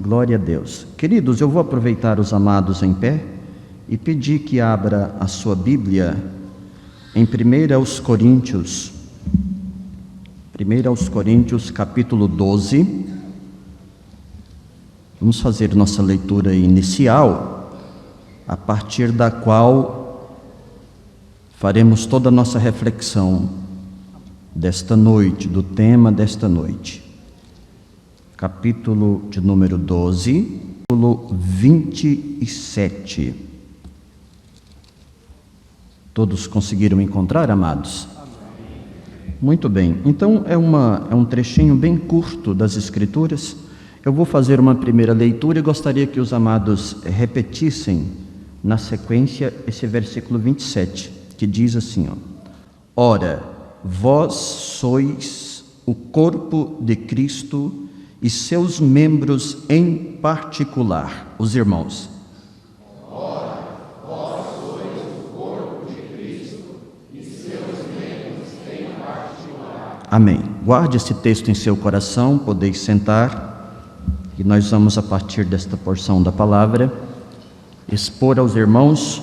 Glória a Deus. Queridos, eu vou aproveitar os amados em pé e pedir que abra a sua Bíblia em 1 Coríntios, capítulo 12. Vamos fazer nossa leitura inicial, a partir da qual faremos toda a nossa reflexão desta noite, do tema desta noite. Capítulo de número 12, versículo 27. Todos conseguiram encontrar, amados? Muito bem, então é um trechinho bem curto das Escrituras. Eu vou fazer uma primeira leitura e gostaria que os amados repetissem na sequência esse versículo 27, que diz assim, Ora, vós sois o corpo de Cristo e seus membros em particular, os irmãos. Ora, vós sois o corpo de Cristo e seus membros em particular. Amém. Guarde esse texto em seu coração, podeis sentar, e nós vamos, a partir desta porção da palavra, expor aos irmãos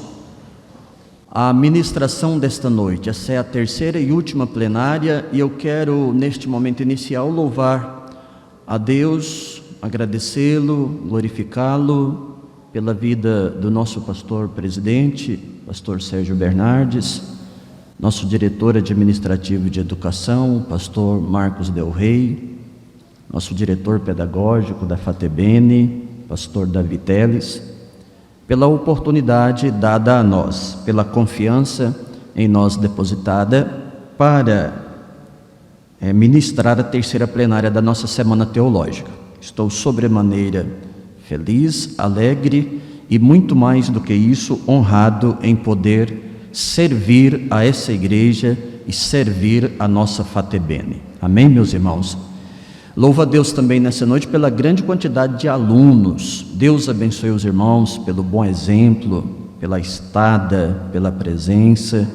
a ministração desta noite. Essa é a terceira e última plenária, e eu quero, neste momento inicial, louvar a Deus, agradecê-lo, glorificá-lo pela vida do nosso pastor presidente, pastor Sérgio Bernardes, nosso diretor administrativo de educação, pastor Marcos Del Rey, nosso diretor pedagógico da FATEBENE, pastor Davi Teles, pela oportunidade dada a nós, pela confiança em nós depositada para ministrar a terceira plenária da nossa Semana Teológica. Estou sobremaneira feliz, alegre e muito mais do que isso, honrado em poder servir a essa igreja e servir a nossa FATEBENE. Amém, meus irmãos? Louvo a Deus também nessa noite pela grande quantidade de alunos. Deus abençoe os irmãos pelo bom exemplo, pela estada, pela presença.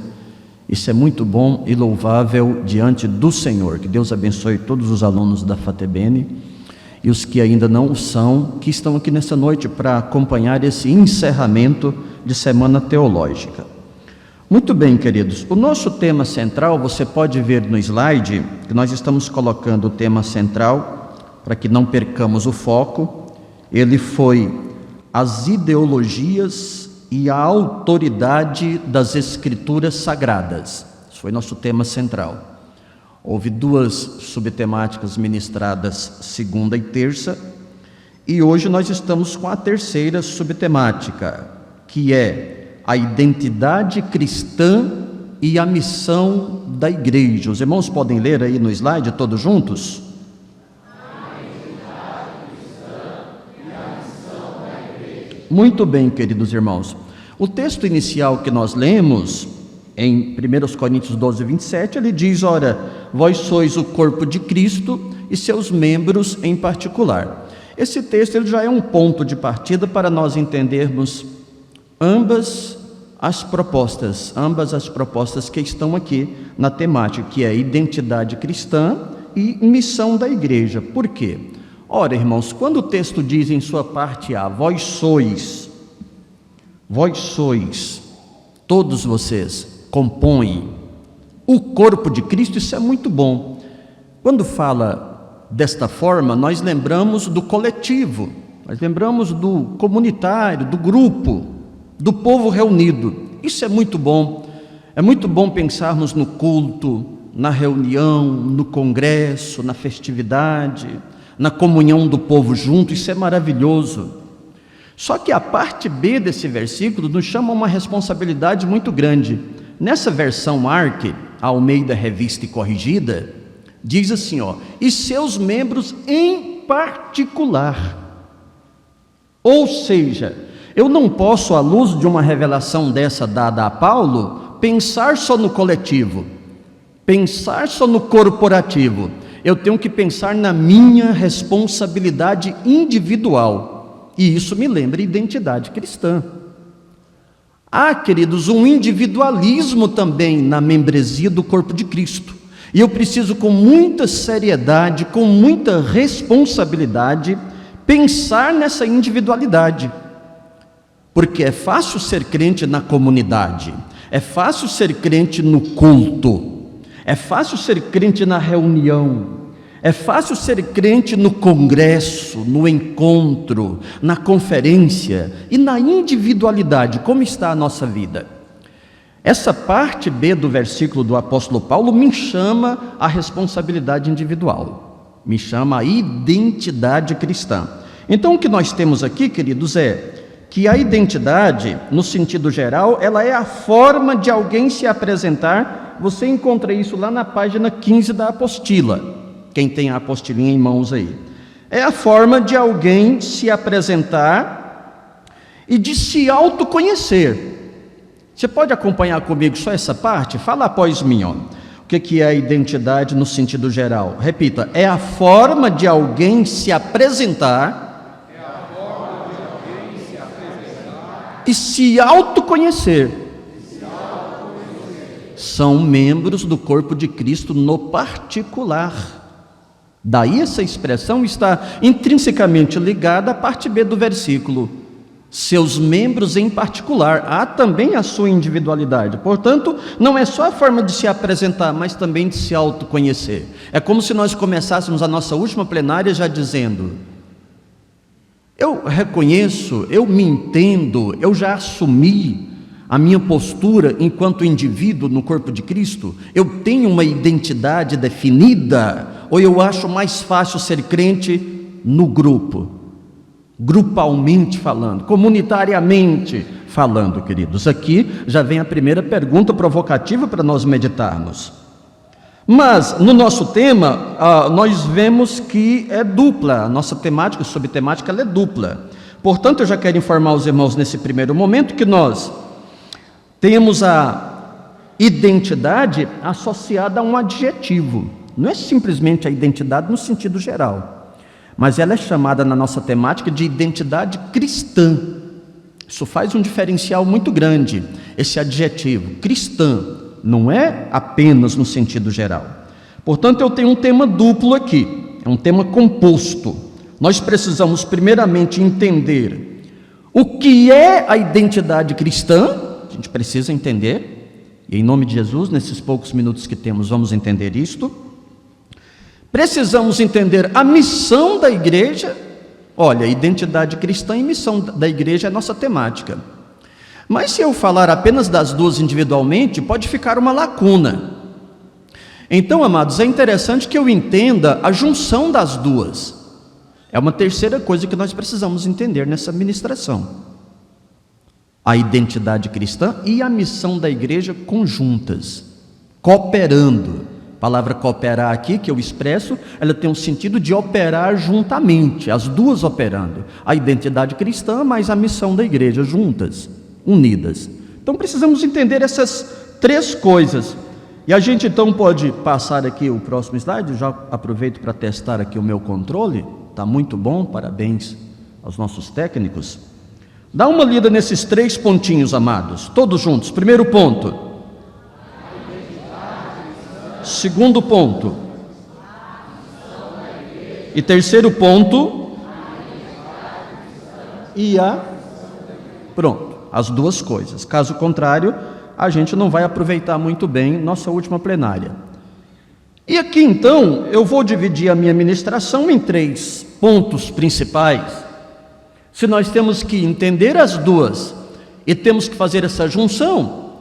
Isso é muito bom e louvável diante do Senhor. Que Deus abençoe todos os alunos da FATEBENE e os que ainda não o são, que estão aqui nessa noite para acompanhar esse encerramento de Semana Teológica. Muito bem, queridos, o nosso tema central, você pode ver no slide, que nós estamos colocando o tema central, para que não percamos o foco. Ele foi as ideologias e a autoridade das Escrituras Sagradas. Isso foi nosso tema central. Houve duas subtemáticas ministradas segunda e terça, e hoje nós estamos com a terceira subtemática, que é a identidade cristã e a missão da igreja. Os irmãos podem ler aí no slide todos juntos? Muito bem, queridos irmãos. O texto inicial que nós lemos, em 1 Coríntios 12, 27, ele diz, ora, vós sois o corpo de Cristo e seus membros em particular. Esse texto ele já é um ponto de partida para nós entendermos ambas as propostas que estão aqui na temática, que é identidade cristã e missão da igreja. Por quê? Ora, irmãos, quando o texto diz em sua parte A, vós sois, todos vocês compõem o corpo de Cristo, isso é muito bom. Quando fala desta forma, nós lembramos do coletivo, nós lembramos do comunitário, do grupo, do povo reunido. Isso é muito bom. É muito bom pensarmos no culto, na reunião, no congresso, na festividade, na comunhão do povo junto. Isso é maravilhoso. Só que a parte B desse versículo nos chama uma responsabilidade muito grande. Nessa versão ARC, Almeida Revista e Corrigida, diz assim, e seus membros em particular. Ou seja, eu não posso, à luz de uma revelação dessa dada a Paulo, pensar só no coletivo, pensar só no corporativo. Eu tenho que pensar na minha responsabilidade individual. E isso me lembra identidade cristã. Há, queridos, um individualismo também na membresia do corpo de Cristo. E eu preciso, com muita seriedade, com muita responsabilidade, pensar nessa individualidade, porque é fácil ser crente na comunidade, é fácil ser crente no culto, é fácil ser crente na reunião, é fácil ser crente no congresso, no encontro, na conferência e na individualidade. Como está a nossa vida? Essa parte B do versículo do apóstolo Paulo me chama a responsabilidade individual, me chama a identidade cristã. Então o que nós temos aqui, queridos, é que a identidade, no sentido geral, ela é a forma de alguém se apresentar. Você encontra isso lá na página 15 da apostila, quem tem a apostilinha em mãos aí. É a forma de alguém se apresentar e de se autoconhecer. Você pode acompanhar comigo só essa parte? Fala após mim, ó. O que é a identidade no sentido geral? Repita, é a forma de alguém se apresentar, e se autoconhecer. São membros do corpo de Cristo no particular. Daí essa expressão está intrinsecamente ligada à parte B do versículo. Seus membros em particular. Há também a sua individualidade. Portanto, não é só a forma de se apresentar, mas também de se autoconhecer. É como se nós começássemos a nossa última plenária já dizendo: eu reconheço, eu me entendo, eu já assumi a minha postura enquanto indivíduo no corpo de Cristo. Eu tenho uma identidade definida, ou eu acho mais fácil ser crente no grupo, grupalmente falando, comunitariamente falando, queridos? Aqui já vem a primeira pergunta provocativa para nós meditarmos. Mas no nosso tema, nós vemos que é dupla, a nossa temática, subtemática, ela é dupla. Portanto, eu já quero informar os irmãos nesse primeiro momento que nós temos a identidade associada a um adjetivo. Não é simplesmente a identidade no sentido geral, mas ela é chamada na nossa temática de identidade cristã. Isso faz um diferencial muito grande, esse adjetivo, cristã. Não é apenas no sentido geral. Portanto, eu tenho um tema duplo aqui, é um tema composto. Nós precisamos primeiramente entender o que é a identidade cristã. A gente precisa entender, e em nome de Jesus, nesses poucos minutos que temos, vamos entender isto. Precisamos entender a missão da igreja. Olha, identidade cristã e missão da igreja é a nossa temática. Mas se eu falar apenas das duas individualmente, pode ficar uma lacuna. Então, amados, é interessante que eu entenda a junção das duas. É uma terceira coisa que nós precisamos entender nessa ministração: a identidade cristã e a missão da igreja conjuntas, cooperando. A palavra cooperar aqui, que eu expresso, ela tem um sentido de operar juntamente, as duas operando. A identidade cristã mais a missão da igreja juntas, unidas. Então precisamos entender essas três coisas. E a gente então pode passar aqui o próximo slide. Eu já aproveito para testar aqui o meu controle. Está muito bom, parabéns aos nossos técnicos. Dá uma lida nesses três pontinhos, amados, todos juntos. Primeiro ponto. Segundo ponto. E terceiro ponto. Pronto, as duas coisas. Caso contrário, a gente não vai aproveitar muito bem nossa última plenária. E aqui então, eu vou dividir a minha ministração em três pontos principais. Se nós temos que entender as duas e temos que fazer essa junção,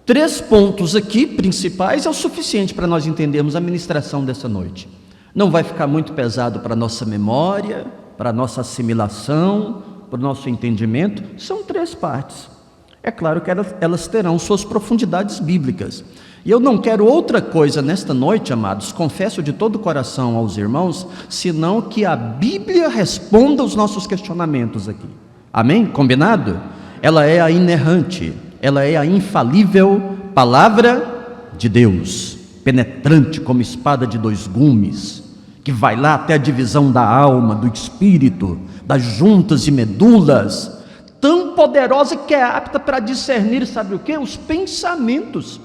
três pontos aqui principais é o suficiente para nós entendermos a ministração dessa noite. Não vai ficar muito pesado para a nossa memória, para a nossa assimilação, para o nosso entendimento. São três partes. É claro que elas terão suas profundidades bíblicas. E eu não quero outra coisa nesta noite, amados, confesso de todo o coração aos irmãos, senão que a Bíblia responda os nossos questionamentos aqui. Amém? Combinado? Ela é a inerrante, ela é a infalível palavra de Deus, penetrante como espada de dois gumes, que vai lá até a divisão da alma, do espírito, das juntas e medulas, tão poderosa que é apta para discernir, sabe o quê? Os pensamentos.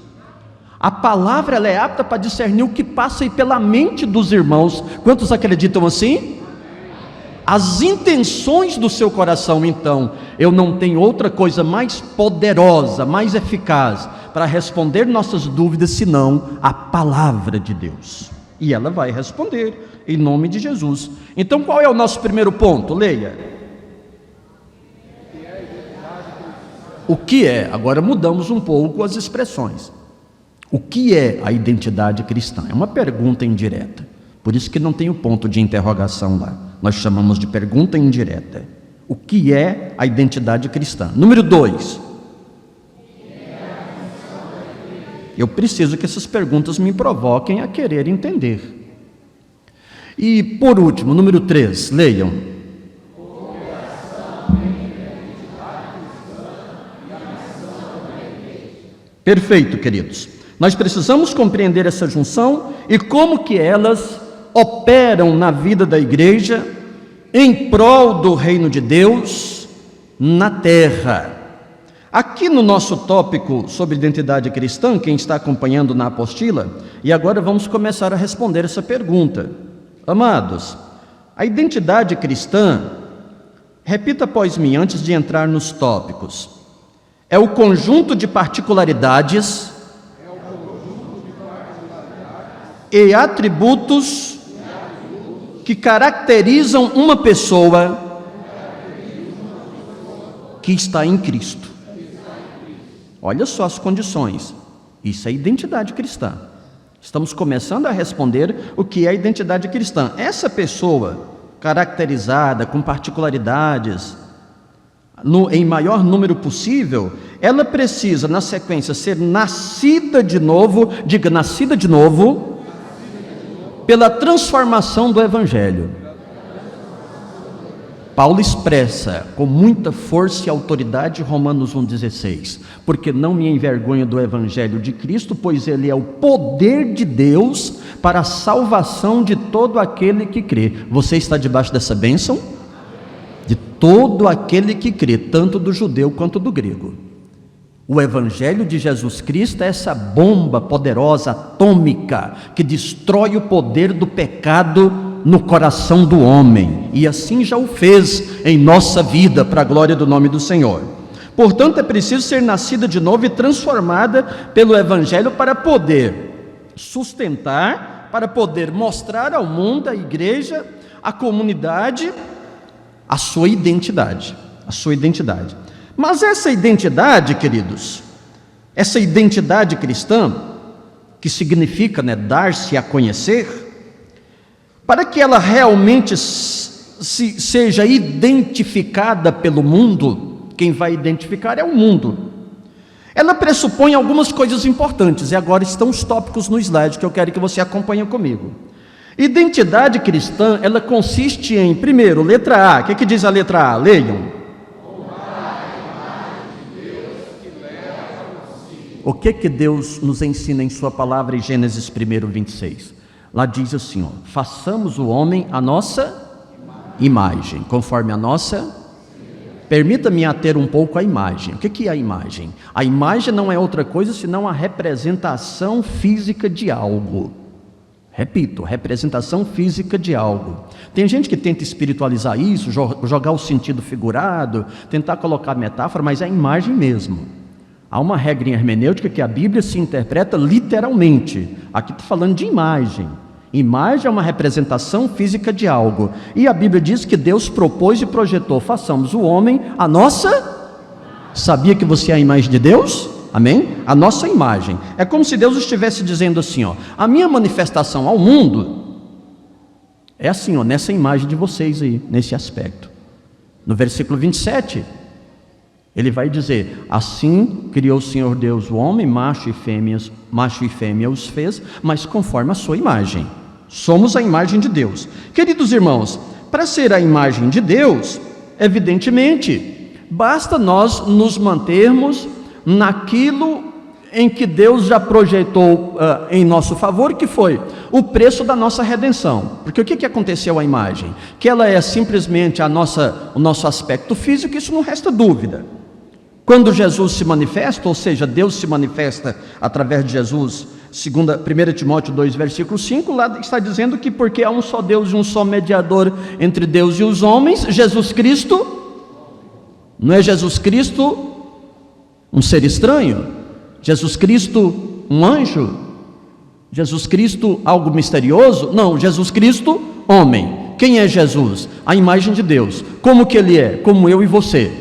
A palavra, ela é apta para discernir o que passa aí pela mente dos irmãos. Quantos acreditam assim? as intenções do seu coração. Então, eu não tenho outra coisa mais poderosa, mais eficaz para responder nossas dúvidas senão a palavra de Deus. E ela vai responder em nome de Jesus. Então, qual é o nosso primeiro ponto? Leia. O que é? Agora mudamos um pouco as expressões. O que é a identidade cristã? É uma pergunta indireta. Por isso que não tem o ponto de interrogação lá. Nós chamamos de pergunta indireta. O que é a identidade cristã? Número 2. Eu preciso que essas perguntas me provoquem a querer entender. E por último, número 3, leiam. Perfeito, queridos. Nós precisamos compreender essa junção e como que elas operam na vida da igreja em prol do reino de Deus na terra. Aqui no nosso tópico sobre identidade cristã, quem está acompanhando na apostila, e agora vamos começar a responder essa pergunta. Amados, a identidade cristã, repita após mim antes de entrar nos tópicos, é o conjunto de particularidades e atributos que caracterizam uma pessoa que está em Cristo. Olha só as condições. Isso é identidade cristã. Estamos começando a responder o que é a identidade cristã. Essa pessoa caracterizada com particularidades em maior número possível, ela precisa, na sequência, ser nascida de novo, diga, nascida de novo, pela transformação do Evangelho. Paulo expressa com muita força e autoridade Romanos 1,16, porque não me envergonho do Evangelho de Cristo, pois ele é o poder de Deus para a salvação de todo aquele que crê. Você está debaixo dessa bênção? De todo aquele que crê, tanto do judeu quanto do grego. O Evangelho de Jesus Cristo é essa bomba poderosa, atômica, que destrói o poder do pecado no coração do homem, e assim já o fez em nossa vida, para a glória do nome do Senhor. Portanto, é preciso ser nascida de novo e transformada pelo Evangelho para poder sustentar, para poder mostrar ao mundo, à igreja, à comunidade, a sua identidade, Mas essa identidade, queridos, essa identidade cristã, que significa, dar-se a conhecer, para que ela realmente seja identificada pelo mundo, quem vai identificar é o mundo. Ela pressupõe algumas coisas importantes, e agora estão os tópicos no slide que eu quero que você acompanhe comigo. Identidade cristã, ela consiste em, primeiro, letra A. O que diz a letra A? Leiam. O que Deus nos ensina em sua palavra em Gênesis 1:26? Lá diz assim, façamos o homem a nossa imagem, conforme a nossa... Permita-me ater um pouco a imagem. O que é a imagem? A imagem não é outra coisa senão a representação física de algo. Repito, representação física de algo. Tem gente que tenta espiritualizar isso, jogar o sentido figurado, tentar colocar metáfora, mas é a imagem mesmo. Há uma regra em hermenêutica que a Bíblia se interpreta literalmente. Aqui está falando de imagem. Imagem é uma representação física de algo. E a Bíblia diz que Deus propôs e projetou, façamos o homem a nossa... Sabia que você é a imagem de Deus? Amém? A nossa imagem. É como se Deus estivesse dizendo assim, a minha manifestação ao mundo é assim, nessa imagem de vocês aí, nesse aspecto. No versículo 27, ele vai dizer, assim criou o Senhor Deus o homem, macho e fêmea os fez, mas conforme a sua imagem. Somos a imagem de Deus. Queridos irmãos, para ser a imagem de Deus, evidentemente, basta nós nos mantermos naquilo em que Deus já projetou em nosso favor, que foi o preço da nossa redenção. Porque o que aconteceu à imagem? Que ela é simplesmente o nosso aspecto físico, isso não resta dúvida. Quando Jesus se manifesta, ou seja, Deus se manifesta através de Jesus 1 Timóteo 2, versículo 5, lá está dizendo que porque há um só Deus e um só mediador entre Deus e os homens, Jesus Cristo. Não é Jesus Cristo um ser estranho? Jesus Cristo um anjo? Jesus Cristo algo misterioso? Não, Jesus Cristo homem. Quem é Jesus? A imagem de Deus. Como que ele é? Como eu e você.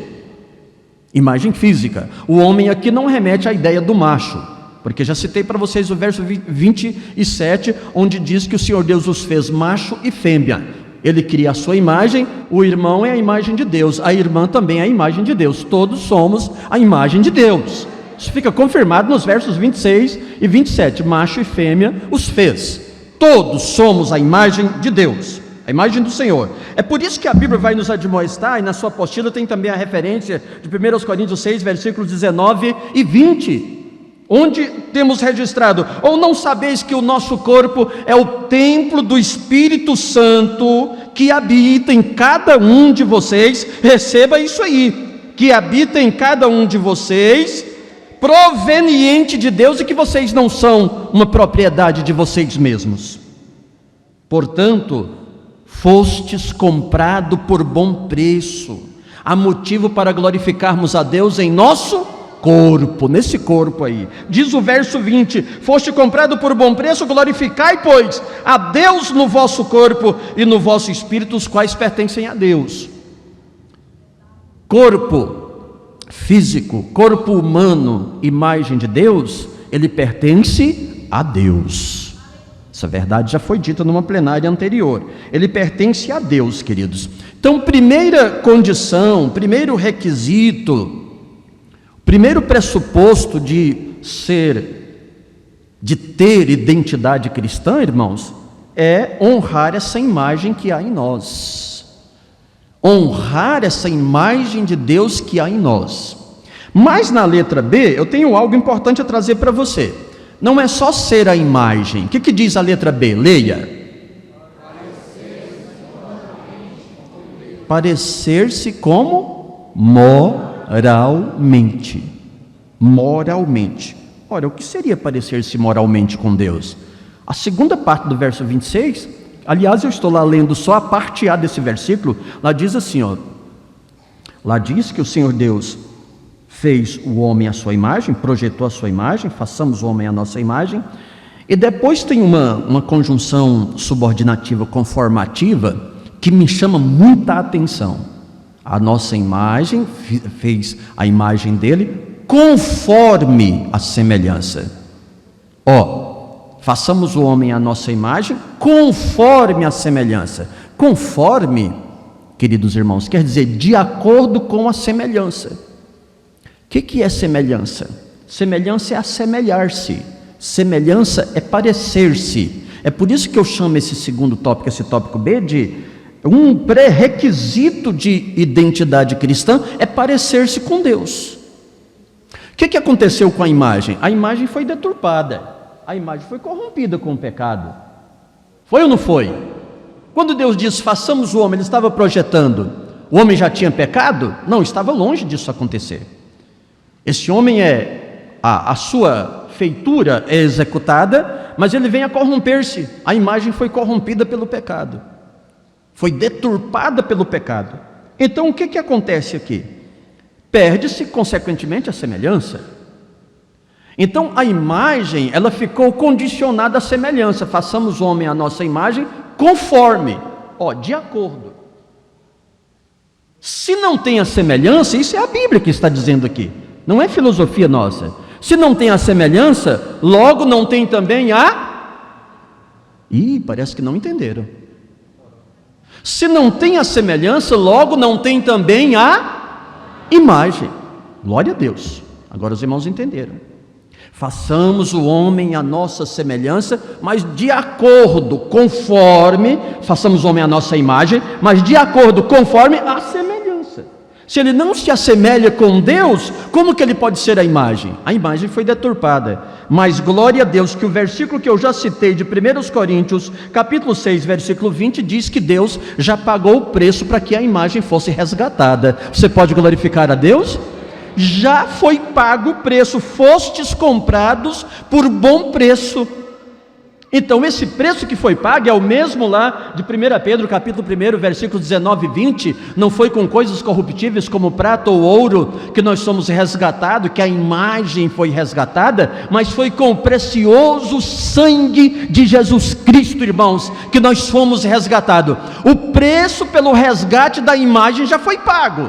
Imagem física. O homem aqui não remete à ideia do macho, porque já citei para vocês o verso 27, onde diz que o Senhor Deus os fez macho e fêmea. Ele cria a sua imagem, o irmão é a imagem de Deus, a irmã também é a imagem de Deus, todos somos a imagem de Deus. Isso fica confirmado nos versos 26 e 27, macho e fêmea os fez, todos somos a imagem de Deus, a imagem do Senhor. É por isso que a Bíblia vai nos admoestar, e na sua apostila tem também a referência de 1 Coríntios 6, versículos 19 e 20, onde temos registrado: ou não sabeis que o nosso corpo é o templo do Espírito Santo que habita em cada um de vocês? Receba isso aí, que habita em cada um de vocês, proveniente de Deus, e que vocês não são uma propriedade de vocês mesmos. Portanto, fostes comprado por bom preço. Há motivo para glorificarmos a Deus em nosso corpo, nesse corpo aí. Diz o verso 20: foste comprado por bom preço, glorificai, pois, a Deus no vosso corpo e no vosso espírito, os quais pertencem a Deus. Corpo físico, corpo humano, imagem de Deus, ele pertence a Deus. Essa verdade já foi dita numa plenária anterior. Ele pertence a Deus, queridos. Então, primeira condição, primeiro requisito, primeiro pressuposto de ter identidade cristã, irmãos, é honrar essa imagem que há em nós. Honrar essa imagem de Deus que há em nós. Mas na letra B, eu tenho algo importante a trazer para você. Não é só ser a imagem. O que diz a letra B? Leia. Parecer-se como moralmente. Moralmente. Ora, o que seria parecer-se moralmente com Deus? A segunda parte do verso 26, aliás, eu estou lá lendo só a parte A desse versículo, lá diz assim, ó, lá diz que o Senhor Deus fez o homem à sua imagem, projetou a sua imagem, façamos o homem à nossa imagem, e depois tem uma conjunção subordinativa conformativa que me chama muita atenção. A nossa imagem, fez a imagem dele conforme a semelhança. Façamos o homem à nossa imagem conforme a semelhança. Conforme, queridos irmãos, quer dizer de acordo com a semelhança. O que é semelhança? Semelhança é assemelhar-se. Semelhança é parecer-se. É por isso que eu chamo esse segundo tópico, esse tópico B, de um pré-requisito de identidade cristã, é parecer-se com Deus. O que aconteceu com a imagem? A imagem foi deturpada, a imagem foi corrompida com o pecado. Foi ou não foi? Quando Deus diz, façamos o homem, ele estava projetando, o homem já tinha pecado? Não, estava longe disso acontecer. Esse homem a sua feitura é executada, mas ele vem a corromper-se, a imagem foi corrompida pelo pecado. Foi deturpada pelo pecado. Então o que acontece aqui? Perde-se consequentemente a semelhança. Então a imagem, ela ficou condicionada à semelhança. Façamos o homem à nossa imagem conforme, de acordo. Se não tem a semelhança, isso é a Bíblia que está dizendo aqui, não é filosofia nossa. Se não tem a semelhança, logo não tem também parece que não entenderam. Se não tem a semelhança, logo não tem também a imagem. Glória a Deus. Agora os irmãos entenderam. Façamos o homem à nossa semelhança, mas de acordo, conforme, façamos o homem à nossa imagem, mas de acordo, conforme a semelhança. Se ele não se assemelha com Deus, como que ele pode ser a imagem? A imagem foi deturpada. Mas glória a Deus que o versículo que eu já citei de 1 Coríntios, capítulo 6, versículo 20, diz que Deus já pagou o preço para que a imagem fosse resgatada. Você pode glorificar a Deus? já foi pago o preço, fostes comprados por bom preço. Então esse preço que foi pago é o mesmo lá de 1 Pedro capítulo 1, versículos 19 e 20, não foi com coisas corruptíveis como prata ou ouro que nós somos resgatados, que a imagem foi resgatada, mas foi com o precioso sangue de Jesus Cristo, irmãos, que nós fomos resgatados. O preço pelo resgate da imagem já foi pago.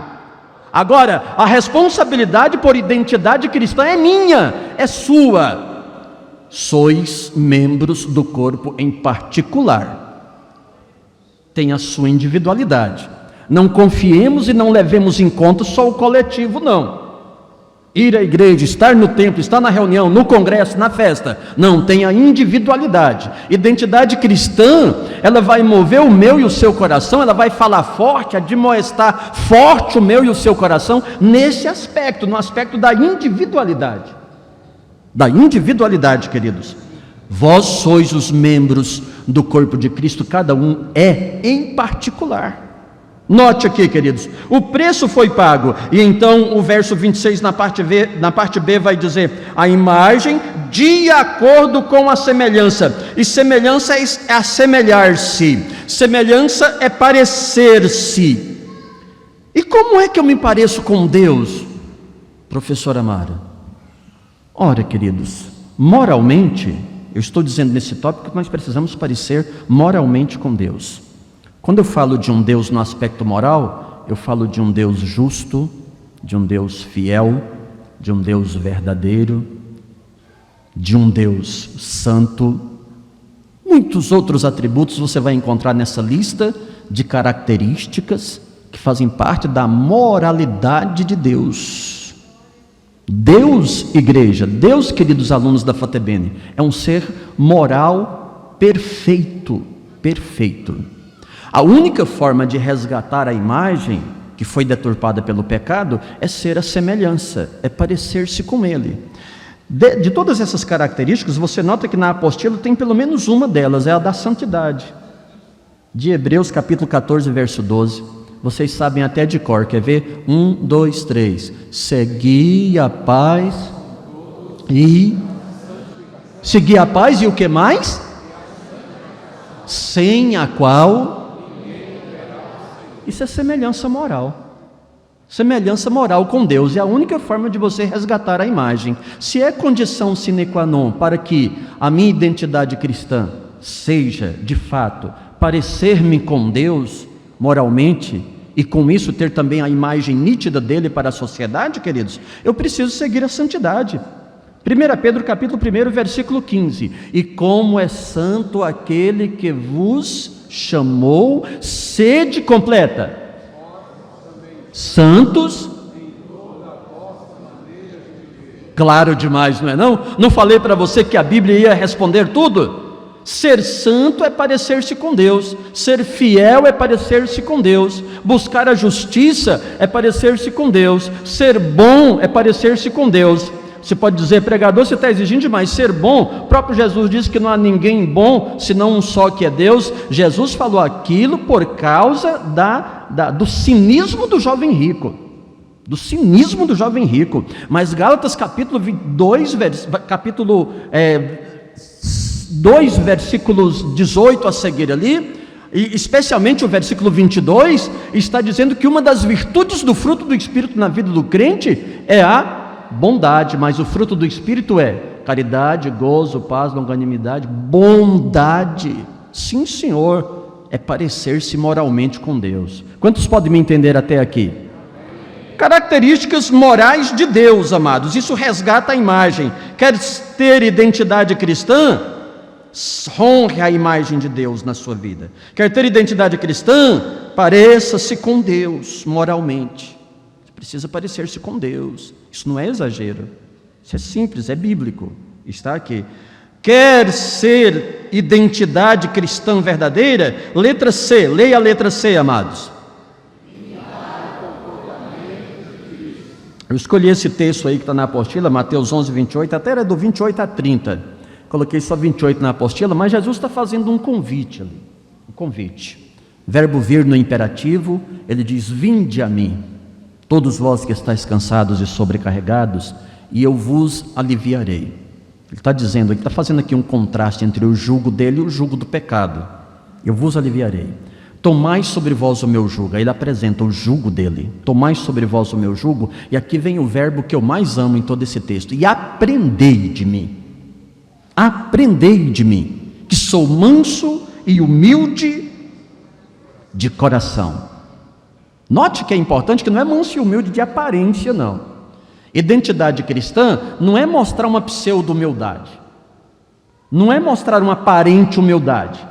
Agora, a responsabilidade por identidade cristã é minha, é sua. Sois membros do corpo em particular, tem a sua individualidade. Não confiemos e não levemos em conta só o coletivo, não. Ir à igreja, estar no templo, estar na reunião, no congresso, na festa, não, tem a individualidade. Identidade cristã, ela vai mover o meu e o seu coração, ela vai falar forte, admoestar forte o meu e o seu coração, nesse aspecto, no aspecto da individualidade. Da individualidade, queridos. Vós sois os membros do corpo de Cristo, cada um é em particular. Note aqui, queridos, o preço foi pago, e então o verso 26 na parte B vai dizer, a imagem de acordo com a semelhança, e semelhança é assemelhar-se, semelhança é parecer-se. E como é que eu me pareço com Deus, professora Mara? Ora, queridos, moralmente, eu estou dizendo nesse tópico que nós precisamos parecer moralmente com Deus. Quando eu falo de um Deus no aspecto moral, eu falo de um Deus justo, de um Deus fiel, de um Deus verdadeiro, de um Deus santo. Muitos outros atributos você vai encontrar nessa lista de características que fazem parte da moralidade de Deus. Deus, igreja, Deus, queridos alunos da FATEBN, é um ser moral perfeito, perfeito. A única forma de resgatar a imagem que foi deturpada pelo pecado é ser a semelhança, é parecer-se com ele. De todas essas características, você nota que na apostila tem pelo menos uma delas, é a da santidade. De Hebreus capítulo 14, verso 12. Vocês sabem até de cor, quer ver? 1, 2, 3. Segui a paz e... Segui a paz e o que mais? Sem a qual... Isso é semelhança moral. Semelhança moral com Deus. É a única forma de você resgatar a imagem. Se é condição sine qua non para que a minha identidade cristã seja, de fato, parecer-me com Deus... moralmente, e com isso ter também a imagem nítida dele para a sociedade, queridos, eu preciso seguir a santidade. 1 Pedro capítulo 1, versículo 15, e como é santo aquele que vos chamou, sede completa, santos, claro demais, não é não? Não falei para você que a Bíblia ia responder tudo? Ser santo é parecer-se com Deus, ser fiel é parecer-se com Deus, buscar a justiça é parecer-se com Deus, ser bom é parecer-se com Deus. Você pode dizer, pregador, você está exigindo demais. Ser bom, o próprio Jesus disse que não há ninguém bom, senão um só que é Deus. Jesus falou aquilo por causa do cinismo do jovem rico, do cinismo do jovem rico. Mas Gálatas capítulo 2, capítulo 2, versículos 18 a seguir ali, e especialmente o versículo 22, está dizendo que uma das virtudes do fruto do Espírito na vida do crente é a bondade, mas o fruto do Espírito é caridade, gozo, paz, longanimidade, bondade. Sim, Senhor, é parecer-se moralmente com Deus. Quantos podem me entender até aqui? Características morais de Deus, amados, isso resgata a imagem. Quer ter identidade cristã? Honre a imagem de Deus na sua vida. Quer ter identidade cristã? Pareça-se com Deus moralmente. Você precisa parecer-se com Deus. Isso não é exagero, isso é simples, é bíblico, está aqui. Quer ser identidade cristã verdadeira? Letra C, leia a letra C, amados. Eu escolhi esse texto aí que está na apostila, Mateus 11, 28, até era do 28 a 30. Coloquei só 28 na apostila, mas Jesus está fazendo um convite ali. Um convite. Verbo vir no imperativo, ele diz, vinde a mim, todos vós que estáis cansados e sobrecarregados, e eu vos aliviarei. Ele está dizendo, ele está fazendo aqui um contraste entre o jugo dele e o jugo do pecado. Eu vos aliviarei. Tomai sobre vós o meu jugo. Aí ele apresenta o jugo dele. Tomai sobre vós o meu jugo. E aqui vem o verbo que eu mais amo em todo esse texto. E aprendei de mim. Aprendei de mim, que sou manso e humilde de coração. Note que é importante que não é manso e humilde de aparência, não. Identidade cristã não é mostrar uma pseudo-humildade, não é mostrar uma aparente humildade.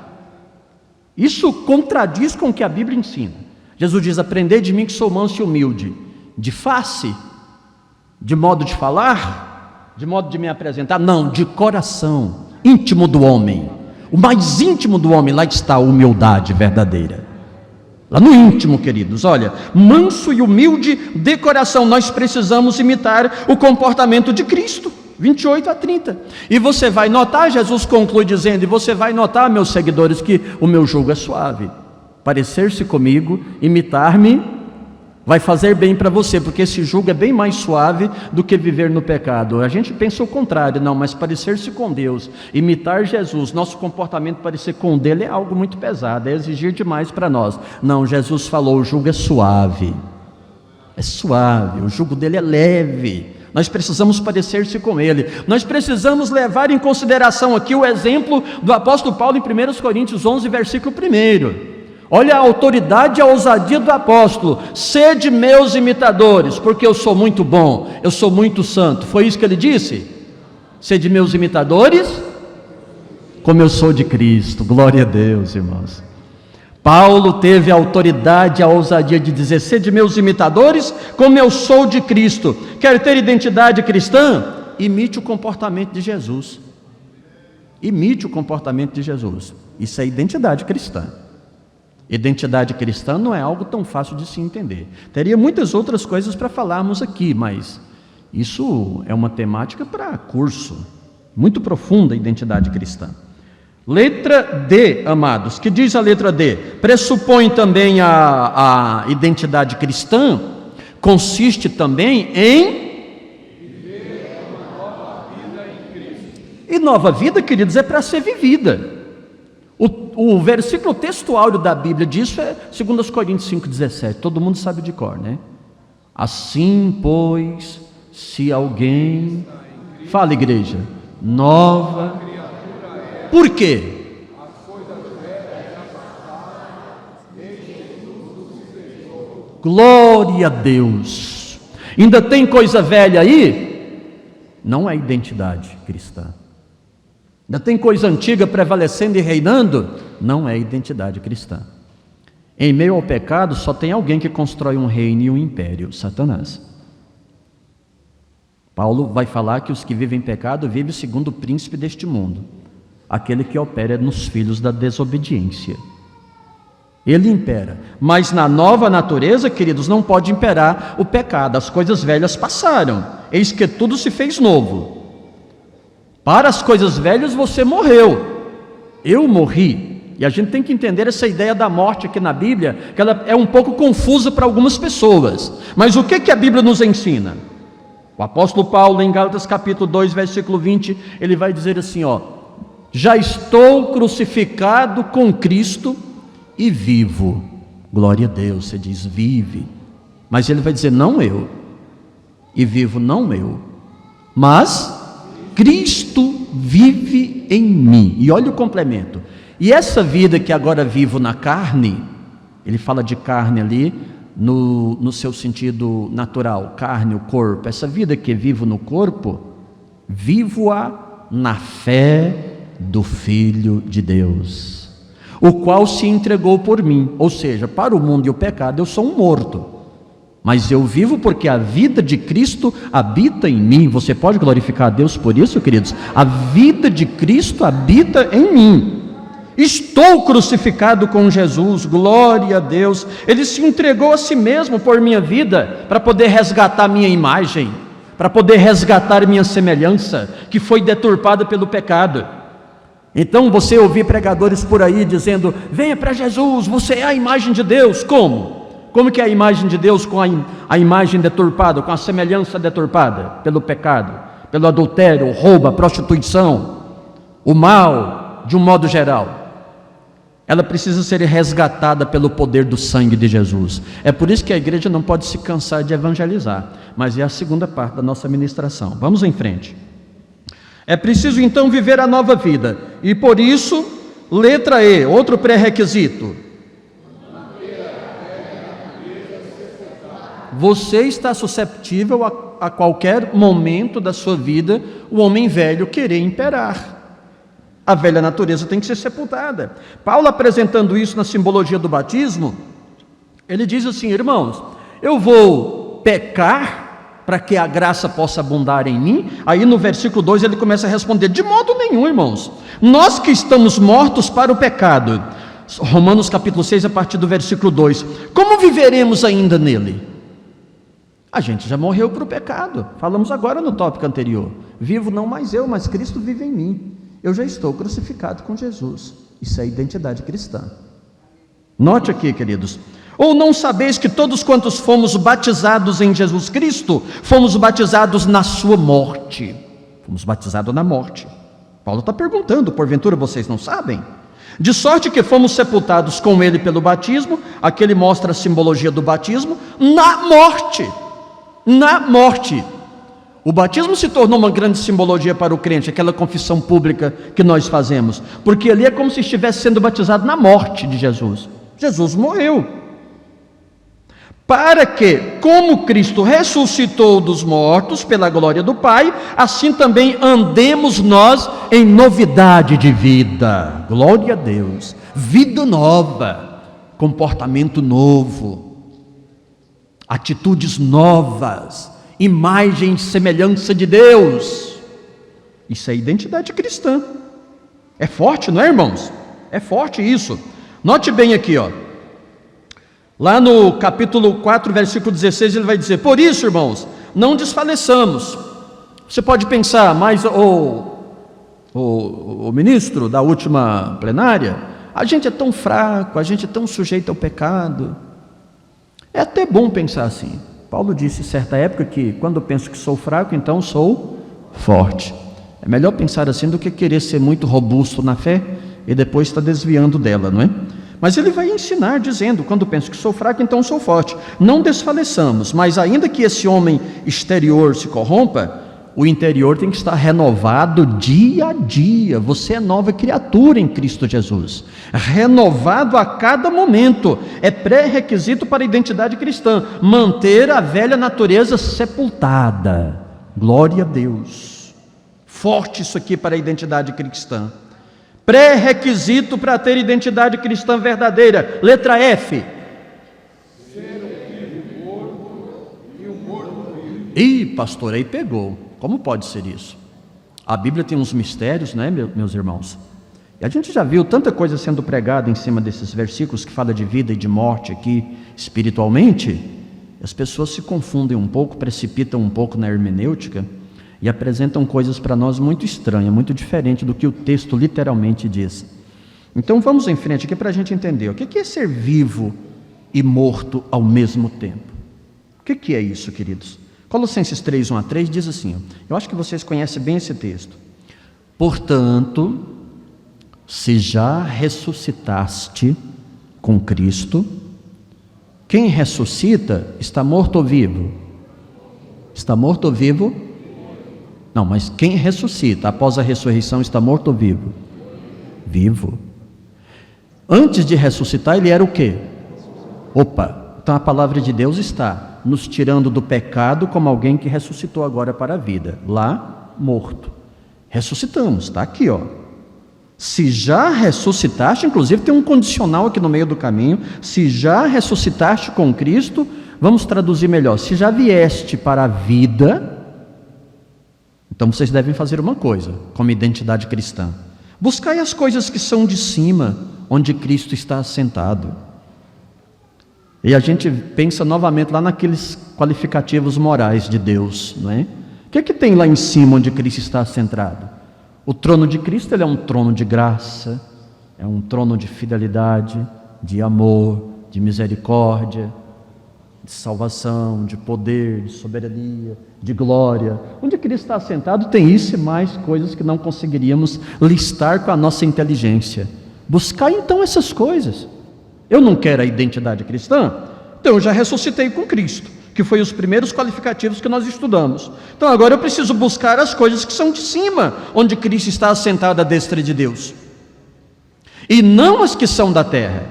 Isso contradiz com o que a Bíblia ensina. Jesus diz, aprendei de mim que sou manso e humilde, de face, de modo de falar, de modo de me apresentar, não, de coração, íntimo do homem. O mais íntimo do homem, lá está a humildade verdadeira. Lá no íntimo, queridos, olha, manso e humilde de coração, nós precisamos imitar o comportamento de Cristo, 28 a 30. E você vai notar, Jesus conclui dizendo, e você vai notar, meus seguidores, que o meu jugo é suave. Parecer-se comigo, imitar-me, vai fazer bem para você, porque esse jugo é bem mais suave do que viver no pecado. A gente pensa o contrário, não, mas parecer-se com Deus, imitar Jesus, nosso comportamento parecer com o dele é algo muito pesado, é exigir demais para nós. Não, Jesus falou, o jugo é suave, o jugo dele é leve. Nós precisamos parecer-se com ele. Nós precisamos levar em consideração aqui o exemplo do apóstolo Paulo em 1 Coríntios 11, versículo 1. Olha a autoridade e a ousadia do apóstolo. Sede meus imitadores, porque eu sou muito bom, eu sou muito santo. Foi isso que ele disse? Sede meus imitadores, como eu sou de Cristo. Glória a Deus, irmãos. Paulo teve a autoridade e a ousadia de dizer, sede meus imitadores, como eu sou de Cristo. Quer ter identidade cristã? Imite o comportamento de Jesus. Imite o comportamento de Jesus. Isso é identidade cristã. Identidade cristã não é algo tão fácil de se entender. Teria muitas outras coisas para falarmos aqui, mas isso é uma temática para curso, muito profunda, a identidade cristã. Letra D, amados, que diz a letra D? Pressupõe também a identidade cristã, consiste também em viver uma nova vida em Cristo. E nova vida, queridos, é para ser vivida. O versículo textual da Bíblia disso é 2 Coríntios 5,17, todo mundo sabe de cor, né? Assim, pois, se alguém, fala igreja, nova, por quê? Glória a Deus. Ainda tem coisa velha aí? Não é identidade cristã. Ainda tem coisa antiga prevalecendo e reinando? Não é identidade cristã. Em meio ao pecado só tem alguém que constrói um reino e um império, Satanás. Paulo vai falar que os que vivem em pecado vivem segundo o príncipe deste mundo, aquele que opera nos filhos da desobediência. Ele impera, mas na nova natureza, queridos, não pode imperar o pecado. As coisas velhas passaram, eis que tudo se fez novo. Para as coisas velhas você morreu, eu morri. E a gente tem que entender essa ideia da morte aqui na Bíblia, que ela é um pouco confusa para algumas pessoas. Mas o que a Bíblia nos ensina? O apóstolo Paulo, em Gálatas capítulo 2, versículo 20, ele vai dizer assim, já estou crucificado com Cristo e vivo. Glória a Deus, você diz vive. Mas ele vai dizer não eu, e vivo não eu, mas Cristo vive em mim. E olha o complemento. E essa vida que agora vivo na carne, ele fala de carne ali, no seu sentido natural, carne, o corpo. Essa vida que vivo no corpo, vivo-a na fé do Filho de Deus, o qual se entregou por mim. Ou seja, para o mundo e o pecado eu sou um morto, mas eu vivo porque a vida de Cristo habita em mim. Você pode glorificar a Deus por isso, queridos? A vida de Cristo habita em mim. Estou crucificado com Jesus, glória a Deus. Ele se entregou a si mesmo por minha vida, para poder resgatar minha imagem, para poder resgatar minha semelhança, que foi deturpada pelo pecado. Então você ouvir pregadores por aí dizendo, venha para Jesus, você é a imagem de Deus. Como? Como que é a imagem de Deus com a imagem deturpada, com a semelhança deturpada? Pelo pecado, pelo adultério, o roubo, a prostituição, o mal, de um modo geral. Ela precisa ser resgatada pelo poder do sangue de Jesus. É por isso que a igreja não pode se cansar de evangelizar, mas é a segunda parte da nossa ministração. Vamos em frente. É preciso então viver a nova vida, e por isso, letra E, outro pré-requisito. Você está susceptível a qualquer momento da sua vida, o homem velho querer imperar. A velha natureza tem que ser sepultada. Paulo, apresentando isso na simbologia do batismo, ele diz assim: irmãos, eu vou pecar para que a graça possa abundar em mim. Aí no versículo 2 ele começa a responder: de modo nenhum, irmãos, nós que estamos mortos para o pecado. Romanos capítulo 6, a partir do versículo 2, como viveremos ainda nele? A gente já morreu para o pecado. Falamos agora no tópico anterior: vivo não mais eu, mas Cristo vive em mim. Eu já estou crucificado com Jesus. Isso é identidade cristã. Note aqui, queridos: ou não sabeis que todos quantos fomos batizados em Jesus Cristo, fomos batizados na sua morte? Fomos batizados na morte. Paulo está perguntando: porventura vocês não sabem? De sorte que fomos sepultados com ele pelo batismo. Aqui ele mostra a simbologia do batismo na morte. Na morte. O batismo se tornou uma grande simbologia para o crente, aquela confissão pública que nós fazemos, porque ali é como se estivesse sendo batizado na morte de Jesus. Jesus morreu, para que, como Cristo ressuscitou dos mortos pela glória do Pai, assim também andemos nós em novidade de vida. Glória a Deus, vida nova, comportamento novo, atitudes novas, imagem e semelhança de Deus. Isso é identidade cristã. É forte, não é, irmãos? É forte isso. Note bem aqui, ó. Lá no capítulo 4, versículo 16, ele vai dizer: por isso, irmãos, não desfaleçamos. Você pode pensar, mas o ministro da última plenária, a gente é tão fraco, a gente é tão sujeito ao pecado. É até bom pensar assim. Paulo disse em certa época que quando eu penso que sou fraco, então sou forte. É melhor pensar assim do que querer ser muito robusto na fé e depois estar desviando dela, não é? Mas ele vai ensinar dizendo: quando penso que sou fraco, então sou forte. Não desfaleçamos, mas ainda que esse homem exterior se corrompa, o interior tem que estar renovado dia a dia. Você é nova criatura em Cristo Jesus, renovado a cada momento. É pré-requisito para a identidade cristã, manter a velha natureza sepultada. Glória a Deus. Forte isso aqui para a identidade cristã. Pré-requisito para ter identidade cristã verdadeira. Letra F. Ih, pastor, aí pegou. Como pode ser isso? A Bíblia tem uns mistérios, né, meus irmãos? E a gente já viu tanta coisa sendo pregada em cima desses versículos que fala de vida e de morte aqui espiritualmente. As pessoas se confundem um pouco, precipitam um pouco na hermenêutica e apresentam coisas para nós muito estranhas, muito diferente do que o texto literalmente diz. Então vamos em frente aqui para a gente entender o que é ser vivo e morto ao mesmo tempo. O que é isso, queridos? Colossenses 3, 1-3 diz assim, eu acho que vocês conhecem bem esse texto: portanto, se já ressuscitaste com Cristo, quem ressuscita está morto ou vivo? Está morto ou vivo? Não, mas quem ressuscita após a ressurreição está morto ou vivo? Vivo. Antes de ressuscitar ele era o quê? Opa, então a palavra de Deus está nos tirando do pecado como alguém que ressuscitou agora para a vida. Lá, morto. Ressuscitamos, está aqui, ó. Se já ressuscitaste, inclusive tem um condicional aqui no meio do caminho. Se já ressuscitaste com Cristo, vamos traduzir melhor: se já vieste para a vida, então vocês devem fazer uma coisa, como identidade cristã: buscai as coisas que são de cima, onde Cristo está assentado. E a gente pensa novamente lá naqueles qualificativos morais de Deus, não é? O que tem lá em cima onde Cristo está assentado? O trono de Cristo, ele é um trono de graça, é um trono de fidelidade, de amor, de misericórdia, de salvação, de poder, de soberania, de glória. Onde Cristo está assentado tem isso e mais coisas que não conseguiríamos listar com a nossa inteligência. Buscar então essas coisas. Eu não quero a identidade cristã, então eu já ressuscitei com Cristo, que foi os primeiros qualificativos que nós estudamos. Então agora eu preciso buscar as coisas que são de cima, onde Cristo está assentado à destra de Deus, e não as que são da terra.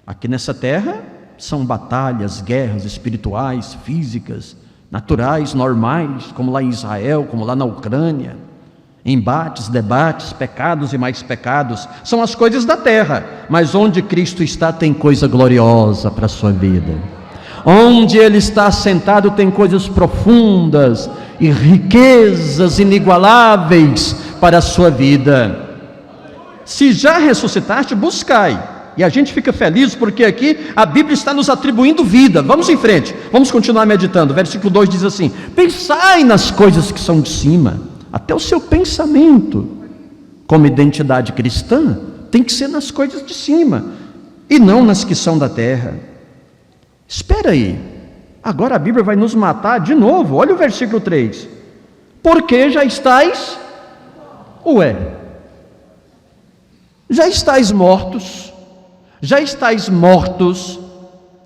Aqui nessa terra são batalhas, guerras espirituais, físicas, naturais, normais, como lá em Israel, como lá na Ucrânia. Embates, debates, pecados e mais pecados, são as coisas da terra. Mas onde Cristo está tem coisa gloriosa para a sua vida. Onde Ele está sentado tem coisas profundas e riquezas inigualáveis para a sua vida. Se já ressuscitaste, buscai. E a gente fica feliz porque aqui a Bíblia está nos atribuindo vida. Vamos em frente, vamos continuar meditando. Versículo 2 diz assim: pensai nas coisas que são de cima. Até o seu pensamento, como identidade cristã, tem que ser nas coisas de cima, e não nas que são da terra. Espera aí, agora a Bíblia vai nos matar de novo. Olha o versículo 3. Porque já estáis, já estáis mortos. Já estáis mortos.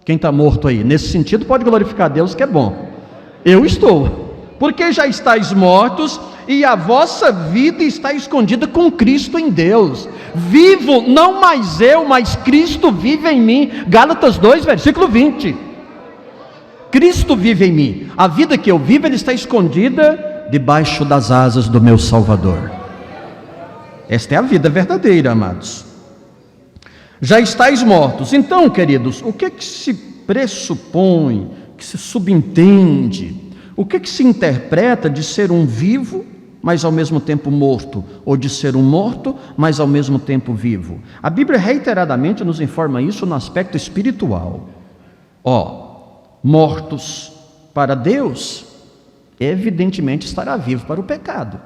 Quem está morto aí? Nesse sentido pode glorificar a Deus, que é bom. Eu estou. Porque já estáis mortos, e a vossa vida está escondida com Cristo em Deus. Vivo, não mais eu, mas Cristo vive em mim. Gálatas 2, versículo 20. Cristo vive em mim. A vida que eu vivo, Ele está escondida debaixo das asas do meu Salvador. Esta é a vida verdadeira, amados. Já estáis mortos. Então, queridos, o que se pressupõe, que se subentende, o que se interpreta de ser um vivo, mas ao mesmo tempo morto, ou de ser um morto, mas ao mesmo tempo vivo? A Bíblia reiteradamente nos informa isso no aspecto espiritual. Mortos para Deus, evidentemente estará vivo para o pecado.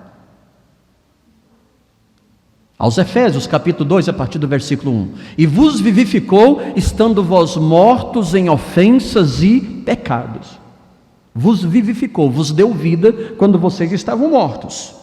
Aos Efésios, capítulo 2, a partir do versículo 1. E vos vivificou, estando vós mortos em ofensas e pecados. Vos vivificou, vos deu vida quando vocês estavam mortos.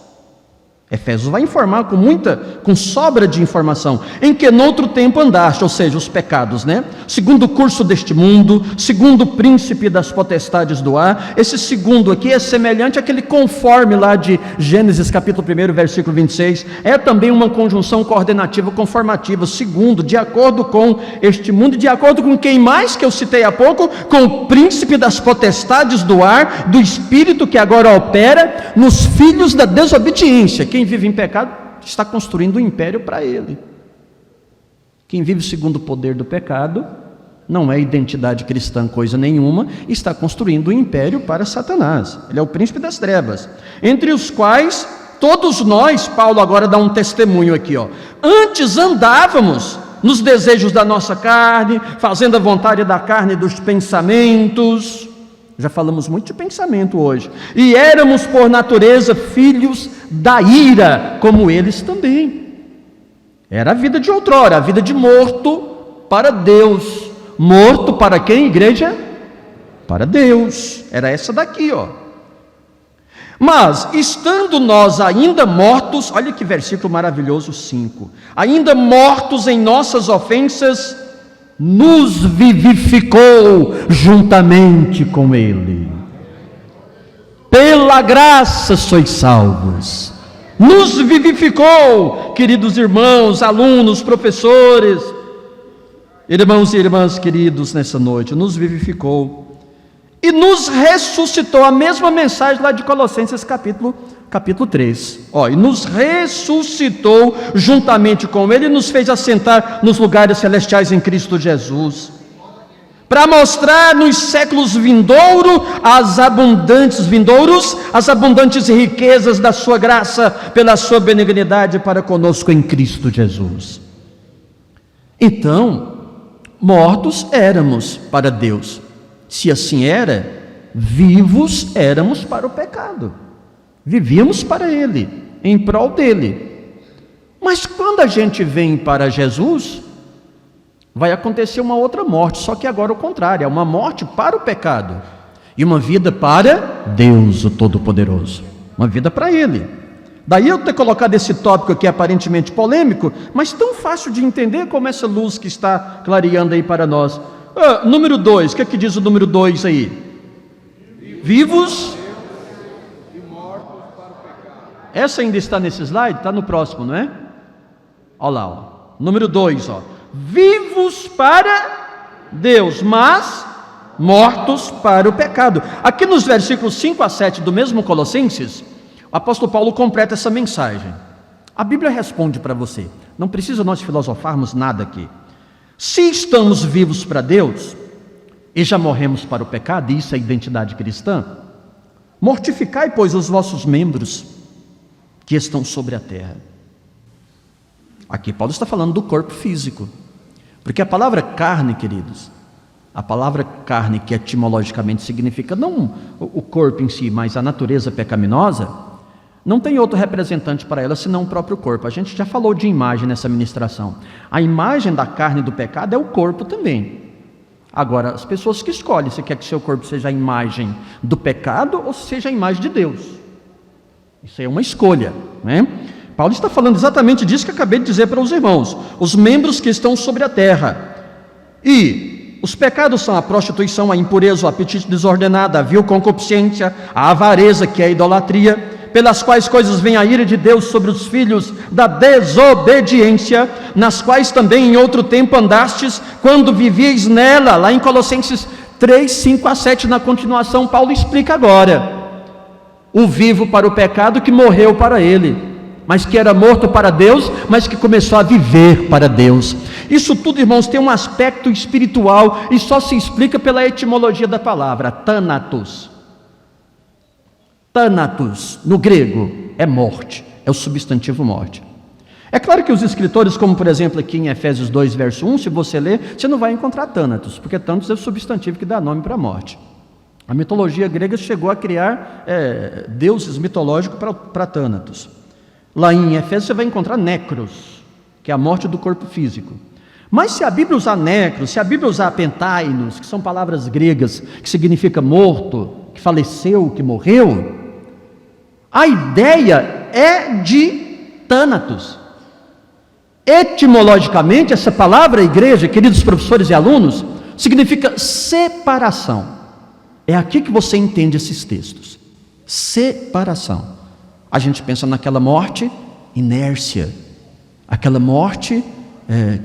Efésios vai informar com sobra de informação, em que noutro tempo andaste, ou seja, os pecados, segundo o curso deste mundo, segundo o príncipe das potestades do ar. Esse segundo aqui é semelhante àquele conforme lá de Gênesis capítulo 1, versículo 26, é também uma conjunção coordenativa conformativa, segundo, de acordo com este mundo, de acordo com quem mais que eu citei há pouco, com o príncipe das potestades do ar, do espírito que agora opera nos filhos da desobediência. Quem vive em pecado está construindo um império para ele. Quem vive segundo o poder do pecado, não é identidade cristã coisa nenhuma, está construindo um império para Satanás. Ele é o príncipe das trevas, entre os quais todos nós, Paulo agora dá um testemunho aqui, antes andávamos nos desejos da nossa carne, fazendo a vontade da carne e dos pensamentos. Já falamos muito de pensamento hoje. E éramos por natureza filhos da ira, como eles também. Era a vida de outrora, a vida de morto para Deus. Morto para quem, igreja? Para Deus. Era essa daqui, Mas, estando nós ainda mortos, olha que versículo maravilhoso, 5. Ainda mortos em nossas ofensas, nos vivificou juntamente com Ele. Pela graça sois salvos. Nos vivificou, queridos irmãos, alunos, professores, irmãos e irmãs queridos, nessa noite, nos vivificou e nos ressuscitou. A mesma mensagem lá de Colossenses capítulo 3, e nos ressuscitou juntamente com Ele e nos fez assentar nos lugares celestiais em Cristo Jesus, para mostrar nos séculos vindouros as abundantes riquezas da sua graça, pela sua benignidade para conosco em Cristo Jesus. Então, mortos éramos para Deus. Se assim era, vivos éramos para o pecado. Vivíamos para Ele, em prol dEle. Mas quando a gente vem para Jesus, vai acontecer uma outra morte, só que agora o contrário, é uma morte para o pecado e uma vida para Deus, o Todo-Poderoso, uma vida para Ele. Daí eu ter colocado esse tópico aqui aparentemente polêmico, mas tão fácil de entender como essa luz que está clareando aí para nós. Número 2, o que é que diz o número 2 aí? Vivos e mortos para o pecado. Essa ainda está nesse slide? Está no próximo, não é? Olha lá, ó. Número 2, ó. Vivos para Deus, mas mortos para o pecado. Aqui nos versículos 5 a 7 do mesmo Colossenses, o apóstolo Paulo completa essa mensagem. A Bíblia responde para você, não precisa nós filosofarmos nada aqui. Se estamos vivos para Deus e já morremos para o pecado, e isso é a identidade cristã, mortificai, pois, os vossos membros que estão sobre a terra. Aqui Paulo está falando do corpo físico, porque a palavra carne, queridos, a palavra carne, que etimologicamente significa não o corpo em si, mas a natureza pecaminosa, não tem outro representante para ela senão o próprio corpo. A gente já falou de imagem nessa ministração. A imagem da carne do pecado é o corpo também. Agora, as pessoas que escolhem se quer que seu corpo seja a imagem do pecado ou seja a imagem de Deus. Isso é uma escolha, né? Paulo está falando exatamente disso que acabei de dizer para os irmãos. Os membros que estão sobre a terra. E os pecados são a prostituição, a impureza, o apetite desordenado, a vil concupiscência, a avareza, que é a idolatria, pelas quais coisas vem a ira de Deus sobre os filhos da desobediência, nas quais também em outro tempo andastes, quando vivíeis nela. Lá em Colossenses 3, 5 a 7, na continuação, Paulo explica agora. O vivo para o pecado que morreu para ele, mas que era morto para Deus, mas que começou a viver para Deus. Isso tudo, irmãos, tem um aspecto espiritual e só se explica pela etimologia da palavra, thanatos. Thanatos, no grego, é morte, é o substantivo morte. É claro que os escritores, como por exemplo aqui em Efésios 2, verso 1, se você ler, você não vai encontrar thanatos, porque thanatos é o substantivo que dá nome para a morte. A mitologia grega chegou a criar deuses mitológicos para thanatos. Lá em Efésios você vai encontrar necros, que é a morte do corpo físico. Mas se a Bíblia usar necros, se a Bíblia usar pentainos, que são palavras gregas, que significa morto, que faleceu, que morreu, a ideia é de thanatos. Etimologicamente, essa palavra, igreja, queridos professores e alunos, significa separação. É aqui que você entende esses textos. Separação. A gente pensa naquela morte, inércia, aquela morte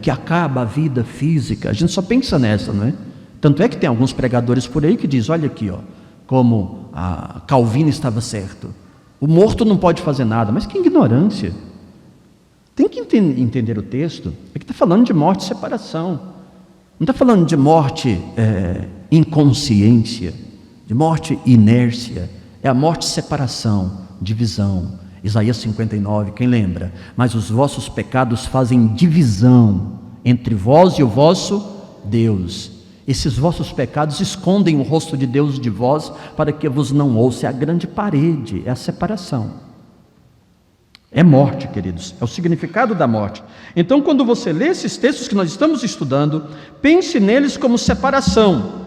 que acaba a vida física. A gente só pensa nessa, não é? Tanto é que tem alguns pregadores por aí que dizem, olha aqui, ó, como a Calvino estava certo. O morto não pode fazer nada, mas que ignorância. Tem que entender o texto. Aqui está falando de morte e separação. Não está falando de morte inconsciência, de morte inércia. É a morte separação, divisão. Isaías 59, quem lembra? Mas os vossos pecados fazem divisão entre vós e o vosso Deus. Esses vossos pecados escondem o rosto de Deus de vós, para que vos não ouça. É a grande parede, é a separação. É morte, queridos, é o significado da morte. Então, quando você lê esses textos que nós estamos estudando, pense neles como separação.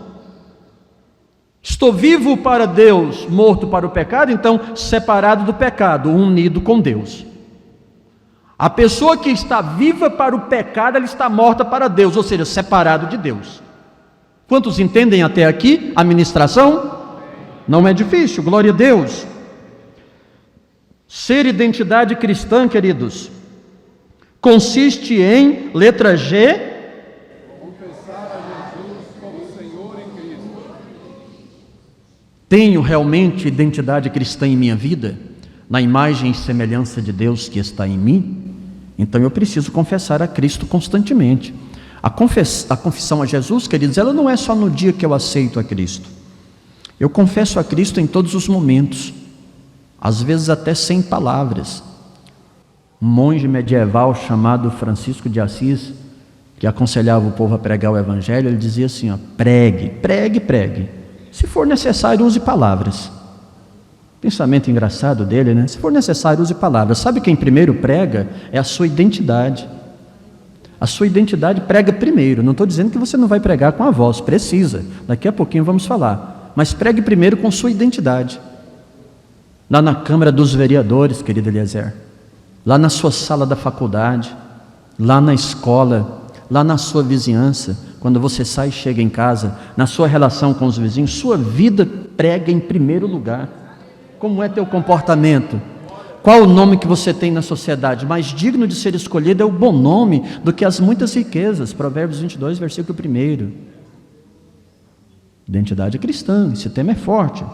Estou vivo para Deus, morto para o pecado, então separado do pecado, unido com Deus. A pessoa que está viva para o pecado, ela está morta para Deus, ou seja, separado de Deus. Quantos entendem até aqui a ministração? Não é difícil, glória a Deus. Ser identidade cristã, queridos, consiste em, letra G, confessar a Jesus como Senhor em Cristo. Tenho realmente identidade cristã em minha vida, na imagem e semelhança de Deus que está em mim? Então eu preciso confessar a Cristo constantemente. A confissão a Jesus, queridos, ela não é só no dia que eu aceito a Cristo. Eu confesso a Cristo em todos os momentos, às vezes até sem palavras. Um monge medieval chamado Francisco de Assis, que aconselhava o povo a pregar o Evangelho, ele dizia assim, ó, pregue, pregue, pregue. Se for necessário, use palavras. Pensamento engraçado dele, né? Se for necessário, use palavras. Sabe quem primeiro prega? É a sua identidade. A sua identidade prega primeiro. Não estou dizendo que você não vai pregar com a voz, precisa. Daqui a pouquinho vamos falar. Mas pregue primeiro com sua identidade. Lá na Câmara dos Vereadores, querido Eliezer. Lá na sua sala da faculdade. Lá na escola. Lá na sua vizinhança. Quando você sai e chega em casa. Na sua relação com os vizinhos. Sua vida prega em primeiro lugar. Como é teu comportamento? Qual o nome que você tem na sociedade? Mais digno de ser escolhido é o bom nome do que as muitas riquezas. Provérbios 22, versículo 1. Identidade cristã, esse tema é forte.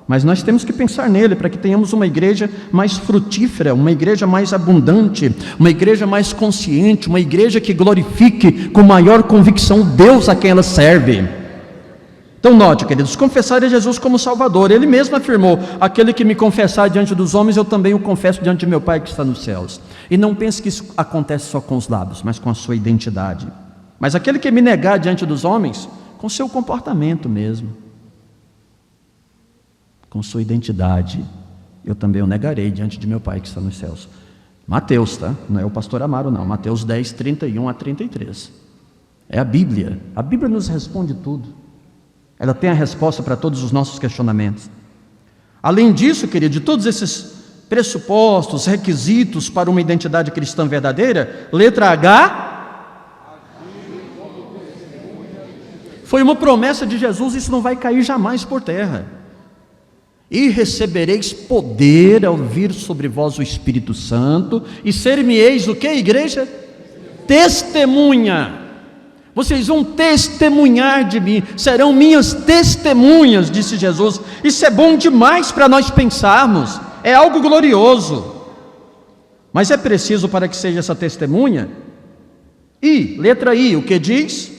Mas nós temos que pensar nele para que tenhamos uma igreja mais frutífera, uma igreja mais abundante, uma igreja mais consciente, uma igreja que glorifique com maior convicção o Deus a quem ela serve. Então note, queridos, confessar a Jesus como Salvador. Ele mesmo afirmou: aquele que me confessar diante dos homens, eu também o confesso diante de meu Pai que está nos céus. E não pense que isso acontece só com os lábios, mas com a sua identidade. Mas aquele que me negar diante dos homens, com seu comportamento mesmo, com sua identidade, eu também o negarei diante de meu Pai que está nos céus. Mateus, tá? Não é o pastor Amaro não, Mateus 10, 31 a 33. É a Bíblia nos responde tudo. Ela tem a resposta para todos os nossos questionamentos. Além disso, querido, de todos esses pressupostos, requisitos para uma identidade cristã verdadeira, letra H, foi uma promessa de Jesus, isso não vai cair jamais por terra. E recebereis poder ao vir sobre vós o Espírito Santo, e ser-me-eis o que, igreja? Testemunha. Vocês vão testemunhar de mim, serão minhas testemunhas, disse Jesus. Isso é bom demais para nós pensarmos, é algo glorioso. Mas é preciso, para que seja essa testemunha, e, letra I, o que diz?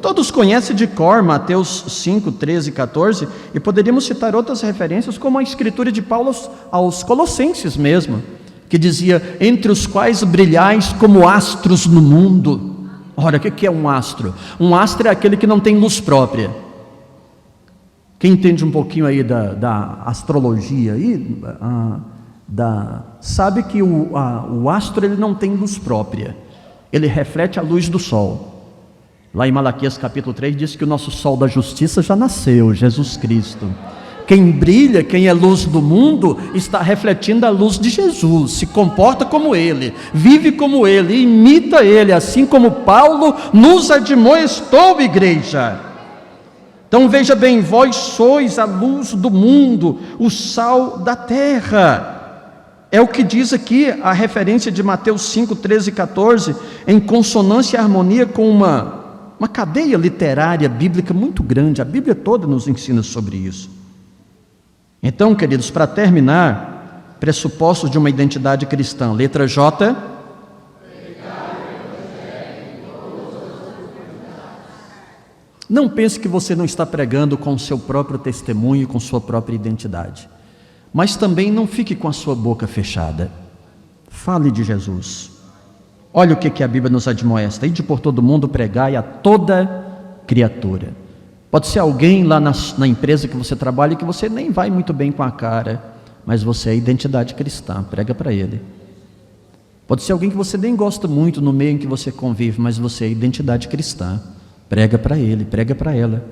Todos conhecem de cor Mateus 5, 13 e 14, e poderíamos citar outras referências, como a escritura de Paulo aos Colossenses mesmo, que dizia: entre os quais brilhais como astros no mundo. Ora, o que é um astro? Um astro é aquele que não tem luz própria. Quem entende um pouquinho aí da astrologia aí, sabe que o astro ele não tem luz própria, ele reflete a luz do sol. Lá em Malaquias capítulo 3 diz que o nosso sol da justiça já nasceu, Jesus Cristo. Quem brilha, quem é luz do mundo, está refletindo a luz de Jesus, se comporta como Ele, vive como Ele, imita Ele, assim como Paulo nos admoestou, igreja. Então veja bem, vós sois a luz do mundo, o sal da terra. É o que diz aqui a referência de Mateus 5, 13 e 14, em consonância e harmonia com uma cadeia literária bíblica muito grande. A Bíblia toda nos ensina sobre isso. Então, queridos, para terminar, pressupostos de uma identidade cristã, letra J. Não pense que você não está pregando com o seu próprio testemunho e com sua própria identidade, mas também não fique com a sua boca fechada. Fale de Jesus. Olha o que a Bíblia nos admoesta: ide por todo mundo, pregai a toda criatura. Pode ser alguém lá na empresa que você trabalha que você nem vai muito bem com a cara, mas você é identidade cristã, prega para ele. Pode ser alguém que você nem gosta muito no meio em que você convive, mas você é identidade cristã, prega para ele, prega para ela.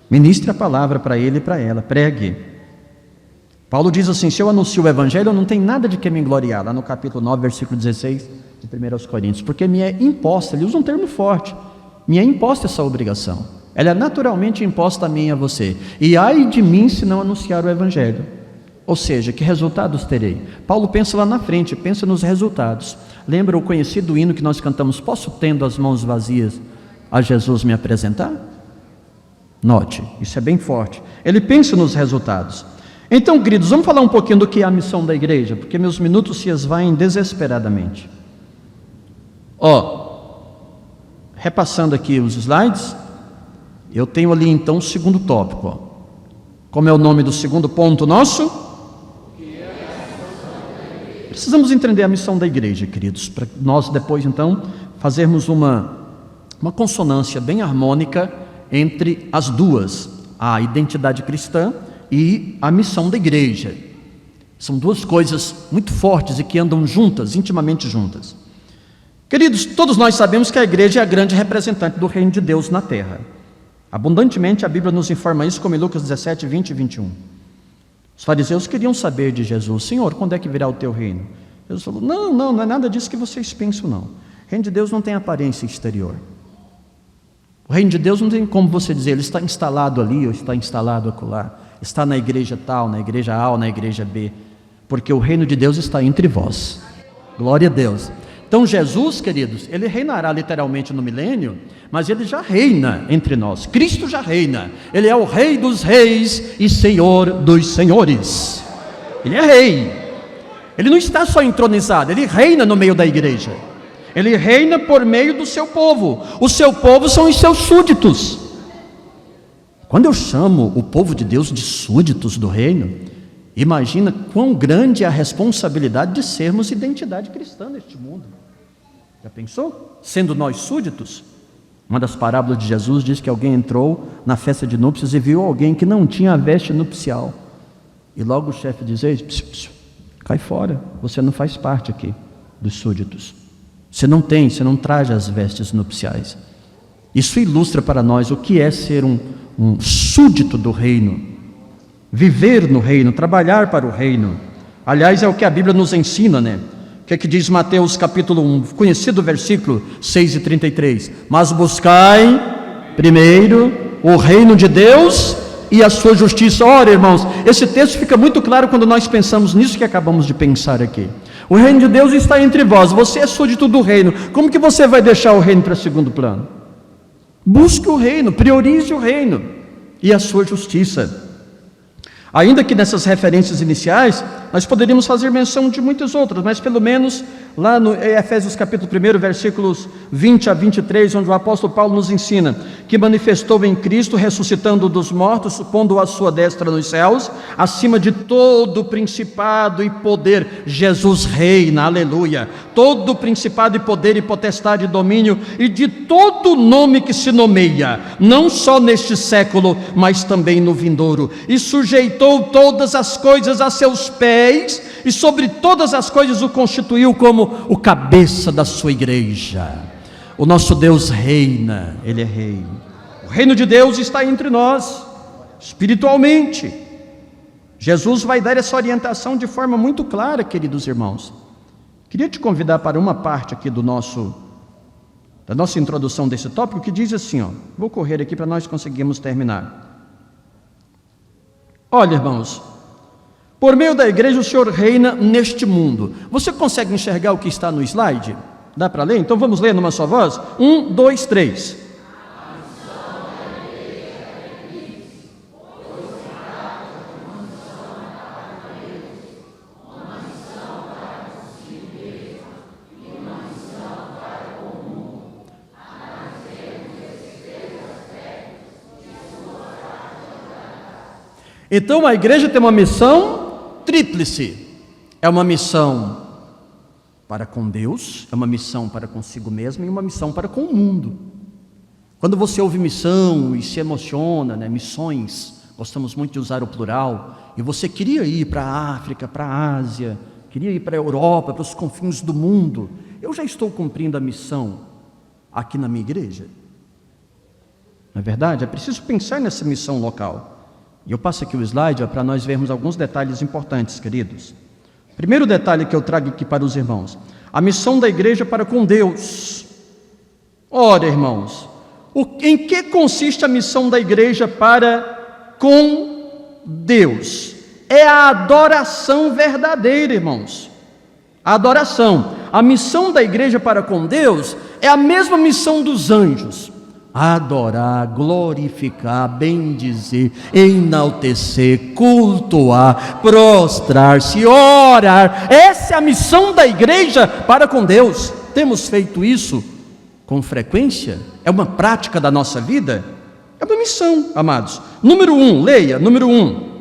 Ministre a palavra para ele e para ela, pregue. Paulo diz assim: se eu anuncio o Evangelho, eu não tenho nada de que me gloriar, lá no capítulo 9, versículo 16 de 1 Coríntios, porque me é imposta, ele usa um termo forte, me é imposta essa obrigação. Ela é naturalmente imposta a mim e a você. E ai de mim se não anunciar o Evangelho. Ou seja, que resultados terei? Paulo pensa lá na frente, pensa nos resultados. Lembra o conhecido hino que nós cantamos: posso, tendo as mãos vazias, a Jesus me apresentar? Note, isso é bem forte. Ele pensa nos resultados. Então, queridos, vamos falar um pouquinho do que é a missão da igreja, porque meus minutos se esvaem desesperadamente. Repassando aqui os slides, eu tenho ali então o segundo tópico. Como é o nome do segundo ponto nosso? Precisamos entender a missão da igreja, queridos, para nós depois então fazermos uma consonância bem harmônica entre as duas, a identidade cristã e a missão da igreja. São duas coisas muito fortes e que andam juntas, intimamente juntas. Queridos, todos nós sabemos que a igreja é a grande representante do reino de Deus na terra. Abundantemente a Bíblia nos informa isso, como em Lucas 17, 20 e 21. Os fariseus queriam saber de Jesus: Senhor, quando é que virá o teu reino? Jesus falou: não é nada disso que vocês pensam, não. O reino de Deus não tem aparência exterior. O reino de Deus não tem como você dizer, ele está instalado ali ou está instalado acolá. Está na igreja tal, na igreja A ou na igreja B. Porque o reino de Deus está entre vós. Glória a Deus. Então Jesus, queridos, ele reinará literalmente no milênio, mas ele já reina entre nós. Cristo já reina. Ele é o Rei dos reis e Senhor dos senhores. Ele é rei. Ele não está só entronizado, ele reina no meio da igreja. Ele reina por meio do seu povo. O seu povo são os seus súditos. Quando eu chamo o povo de Deus de súditos do reino, imagina quão grande é a responsabilidade de sermos identidade cristã neste mundo. Já pensou? Sendo nós súditos? Uma das parábolas de Jesus diz que alguém entrou na festa de núpcias e viu alguém que não tinha a veste nupcial. E logo o chefe diz: ei, cai fora, você não faz parte aqui dos súditos. Você não traz as vestes nupciais. Isso ilustra para nós o que é ser um súdito do reino, viver no reino, trabalhar para o reino. Aliás, é o que a Bíblia nos ensina, né? O que é que diz Mateus capítulo 1, conhecido versículo 6 e 33? Mas buscai primeiro o reino de Deus e a sua justiça. Ora, irmãos, esse texto fica muito claro quando nós pensamos nisso que acabamos de pensar aqui. O reino de Deus está entre vós, você é súdito do reino. Como que você vai deixar o reino para segundo plano? Busque o reino, priorize o reino e a sua justiça. Ainda que nessas referências iniciais, nós poderíamos fazer menção de muitas outras, mas pelo menos lá no Efésios capítulo 1, versículos 20 a 23, onde o apóstolo Paulo nos ensina que manifestou em Cristo, ressuscitando dos mortos, pondo-o à sua destra nos céus, acima de todo principado e poder. Jesus reina, aleluia. Todo principado e poder e potestade e domínio e de todo nome que se nomeia, não só neste século, mas também no vindouro. E sujeitou todas as coisas a seus pés, e sobre todas as coisas o constituiu como o cabeça da sua igreja. O nosso Deus reina, Ele é rei. O reino de Deus está entre nós, espiritualmente. Jesus vai dar essa orientação de forma muito clara, queridos irmãos. Queria te convidar para uma parte aqui da nossa introdução desse tópico, que diz assim, vou correr aqui para nós conseguirmos terminar. Olha, irmãos, por meio da igreja o Senhor reina neste mundo. Você consegue enxergar o que está no slide? Dá para ler? Então vamos ler numa só voz? 1, 2, 3. Então a igreja tem uma missão tríplice. É uma missão para com Deus, é uma missão para consigo mesmo e uma missão para com o mundo. Quando você ouve missão e se emociona, né? Missões, gostamos muito de usar o plural, e você queria ir para a África, para a Ásia, queria ir para a Europa, para os confins do mundo. Eu já estou cumprindo a missão aqui na minha igreja? Não é verdade? É preciso pensar nessa missão local. E eu passo aqui o slide para nós vermos alguns detalhes importantes, queridos. Primeiro detalhe que eu trago aqui para os irmãos: a missão da igreja para com Deus. Ora, irmãos, em que consiste a missão da igreja para com Deus? É a adoração verdadeira, irmãos. A adoração. A missão da igreja para com Deus é a mesma missão dos anjos: adorar, glorificar, bendizer, enaltecer, cultuar, prostrar-se, orar. Essa é a missão da igreja para com Deus. Temos feito isso com frequência? É uma prática da nossa vida? É uma missão, amados. Número 1, leia, número 1.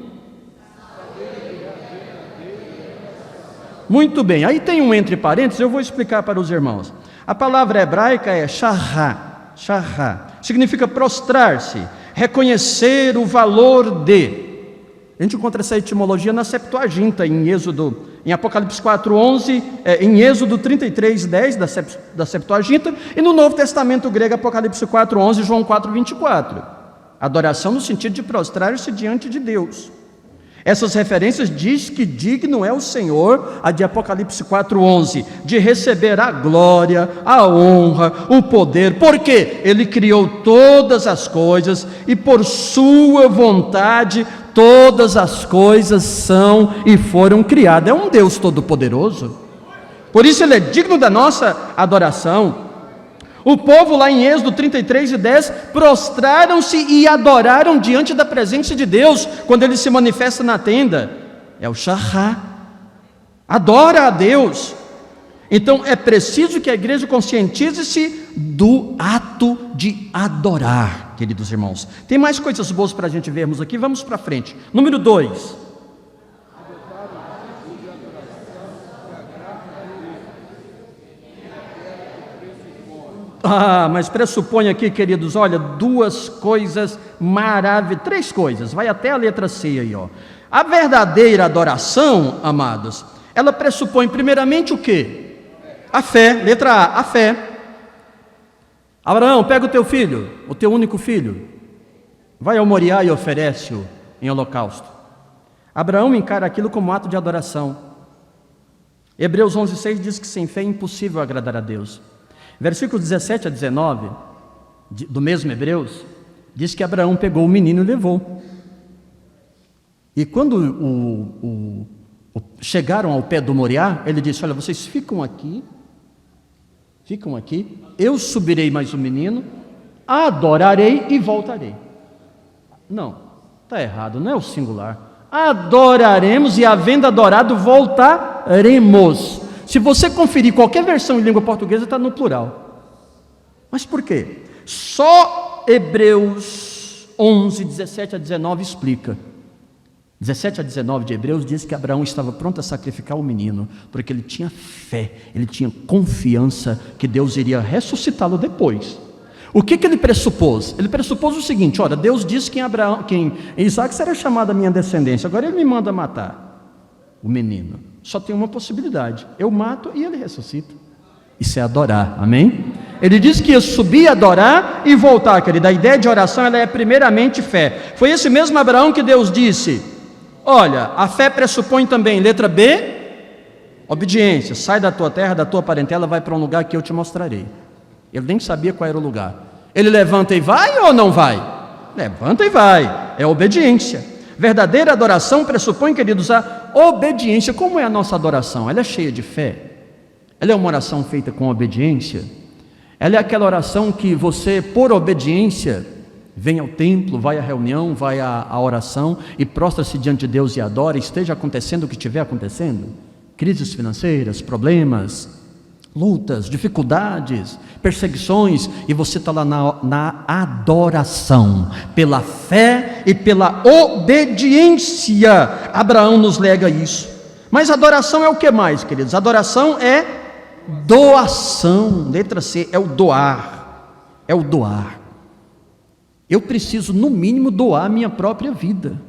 Muito bem, aí tem um entre parênteses, eu vou explicar para os irmãos. A palavra hebraica é shahá. Shahá significa prostrar-se, reconhecer o valor de. A gente encontra essa etimologia na Septuaginta, em Apocalipse 4:11, em Êxodo 33:10 da Septuaginta, e no Novo Testamento grego, Apocalipse 4:11 e João 4:24. Adoração no sentido de prostrar-se diante de Deus. Essas referências diz que digno é o Senhor, a de Apocalipse 4:11, de receber a glória, a honra, o poder, porque Ele criou todas as coisas e por sua vontade todas as coisas são e foram criadas. É um Deus todo-poderoso, por isso Ele é digno da nossa adoração. O povo lá em Êxodo 33:10 prostraram-se e adoraram diante da presença de Deus, quando Ele se manifesta na tenda. É o Shachá, adora a Deus. Então é preciso que a igreja conscientize-se do ato de adorar, queridos irmãos. Tem mais coisas boas para a gente vermos aqui, vamos para frente. Número 2. Mas pressupõe aqui, queridos, olha, duas coisas maravilhosas, 3 coisas, vai até a letra C aí, ó. A verdadeira adoração, amados, ela pressupõe primeiramente o quê? A fé, letra A, a fé. Abraão, pega o teu filho, o teu único filho, vai ao Moriá e oferece-o em holocausto. Abraão encara aquilo como ato de adoração. Hebreus 11:6 diz que sem fé é impossível agradar a Deus. Versículos 17 a 19, do mesmo Hebreus, diz que Abraão pegou o menino e levou. E quando chegaram ao pé do Moriá, ele disse: olha, vocês ficam aqui, eu subirei mais o menino, adorarei e voltarei. Não, está errado, não é o singular. Adoraremos e, havendo adorado, voltaremos. Se você conferir qualquer versão em língua portuguesa, está no plural. Mas por quê? Só Hebreus 11, 17 a 19 explica. 17 a 19 de Hebreus diz que Abraão estava pronto a sacrificar o menino, porque ele tinha fé, ele tinha confiança que Deus iria ressuscitá-lo depois. O que ele pressupôs? Ele pressupôs o seguinte: olha, Deus disse que em Isaac será chamado a minha descendência, agora Ele me manda matar o menino. Só tem uma possibilidade: eu mato e ele ressuscita. Isso é adorar, amém? Ele disse que ia subir, adorar e voltar, querida. A ideia de oração, ela é primeiramente fé. Foi esse mesmo Abraão que Deus disse: olha, a fé pressupõe também, letra B, obediência. Sai da tua terra, da tua parentela, vai para um lugar que eu te mostrarei. Ele nem sabia qual era o lugar. Ele levanta e vai ou não vai? Levanta e vai, é obediência. Verdadeira adoração pressupõe, queridos, a obediência. Como é a nossa adoração? Ela é cheia de fé? Ela é uma oração feita com obediência? Ela é aquela oração que você, por obediência, vem ao templo, vai à reunião, vai à oração e prostra-se diante de Deus e adora, esteja acontecendo o que estiver acontecendo? Crises financeiras, problemas, lutas, dificuldades, perseguições, e você está lá na adoração, pela fé e pela obediência. Abraão nos lega isso. Mas adoração é o que mais, queridos? Adoração é doação. Letra C, é o doar. É o doar. Eu preciso, no mínimo, doar a minha própria vida.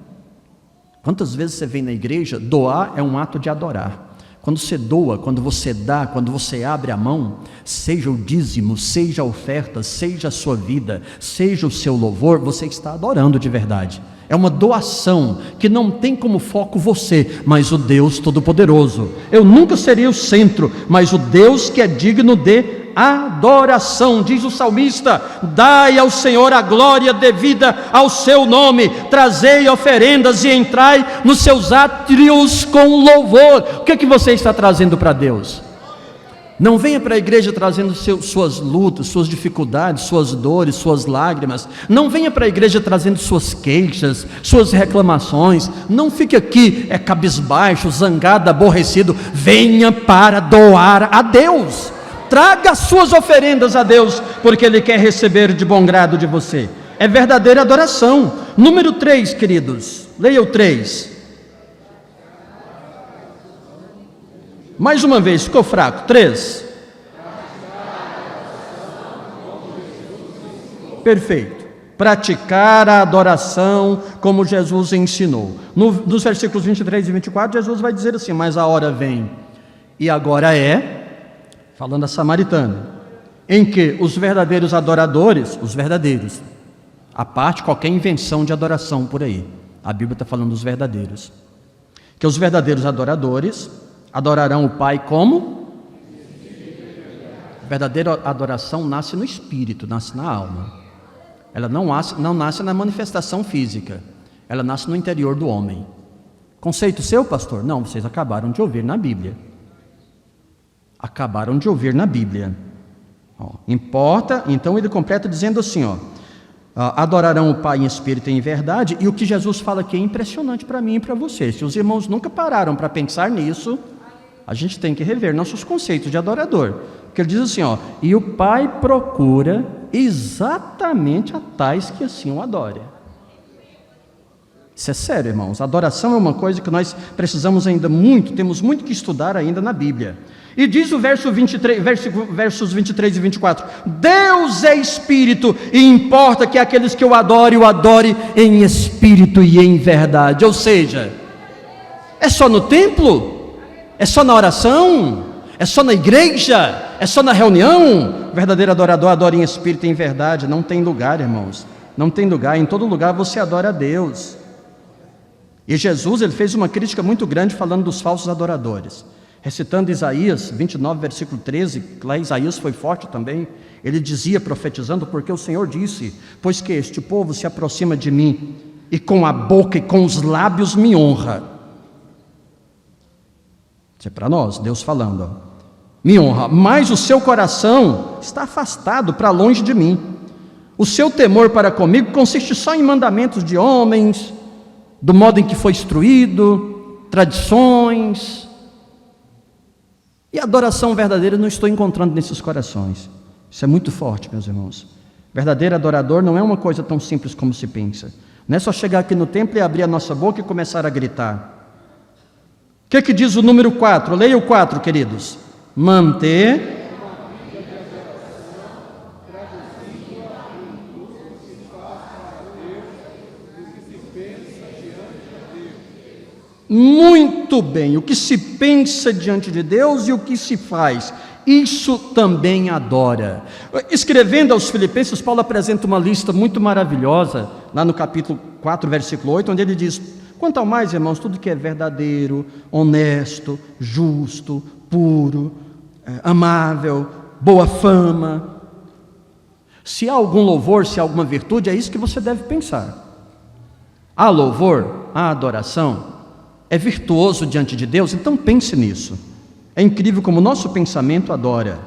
Quantas vezes você vem na igreja? Doar é um ato de adorar. Quando você doa, quando você dá, quando você abre a mão, seja o dízimo, seja a oferta, seja a sua vida, seja o seu louvor, você está adorando de verdade. É uma doação que não tem como foco você, mas o Deus Todo-Poderoso. Eu nunca seria o centro, mas o Deus que é digno de adoração. Diz o salmista: dai ao Senhor a glória devida ao seu nome, trazei oferendas e entrai nos seus átrios com louvor. O que é que você está trazendo para Deus? Não venha para a igreja trazendo suas lutas, suas dificuldades, suas dores, suas lágrimas. Não venha para a igreja trazendo suas queixas, suas reclamações. Não fique aqui cabisbaixo, zangado, aborrecido. Venha para doar a Deus. Traga as suas oferendas a Deus, porque Ele quer receber de bom grado de você. É verdadeira adoração. Número 3, queridos, leia o 3. Mais uma vez, ficou fraco. 3. Perfeito. praticar a adoração como Jesus ensinou. Nos versículos 23 e 24, Jesus vai dizer assim: mas a hora vem, e agora é, falando a samaritana, em que os verdadeiros adoradores, a parte qualquer invenção de adoração por aí, a Bíblia está falando dos verdadeiros, que os verdadeiros adoradores adorarão o Pai como? A verdadeira adoração nasce no espírito, nasce na alma. Ela não nasce na manifestação física, ela nasce no interior do homem. Conceito seu, pastor? Não, vocês acabaram de ouvir na Bíblia. Acabaram de ouvir na Bíblia. Importa, então ele completa dizendo assim, adorarão o Pai em espírito e em verdade. E o que Jesus fala aqui é impressionante para mim e para vocês. Se os irmãos nunca pararam para pensar nisso, a gente tem que rever nossos conceitos de adorador. Porque ele diz assim, e o Pai procura exatamente a tais que assim o adorem. Isso é sério, irmãos. Adoração é uma coisa que nós precisamos ainda muito, temos muito que estudar ainda na Bíblia. E diz o versos 23 e 24: Deus é Espírito, e importa que aqueles que o adore em espírito e em verdade. Ou seja, é só no templo? É só na oração? É só na igreja? É só na reunião? O verdadeiro adorador adora em espírito e em verdade. Não tem lugar, irmãos. Não tem lugar. Em todo lugar você adora a Deus. E Jesus, ele fez uma crítica muito grande falando dos falsos adoradores. Recitando Isaías 29, versículo 13, lá Isaías foi forte também. Ele dizia, profetizando, porque o Senhor disse: pois que este povo se aproxima de mim, e com a boca e com os lábios me honra. Isso é para nós, Deus falando, me honra, mas o seu coração está afastado para longe de mim. O seu temor para comigo consiste só em mandamentos de homens, do modo em que foi instruído, tradições. E a adoração verdadeira não estou encontrando nesses corações. Isso é muito forte, meus irmãos. Verdadeiro adorador não é uma coisa tão simples como se pensa. Não é só chegar aqui no templo e abrir a nossa boca e começar a gritar. O que diz o número 4? Leia o 4, queridos. Manter muito bem, o que se pensa diante de Deus e o que se faz, isso também adora. Escrevendo aos Filipenses, Paulo apresenta uma lista muito maravilhosa, lá no capítulo 4, versículo 8, onde ele diz: quanto ao mais, irmãos, tudo que é verdadeiro, honesto, justo, puro, amável, boa fama, se há algum louvor, se há alguma virtude, é isso que você deve pensar. Há louvor, há adoração, é virtuoso diante de Deus, então pense nisso. É incrível como o nosso pensamento adora.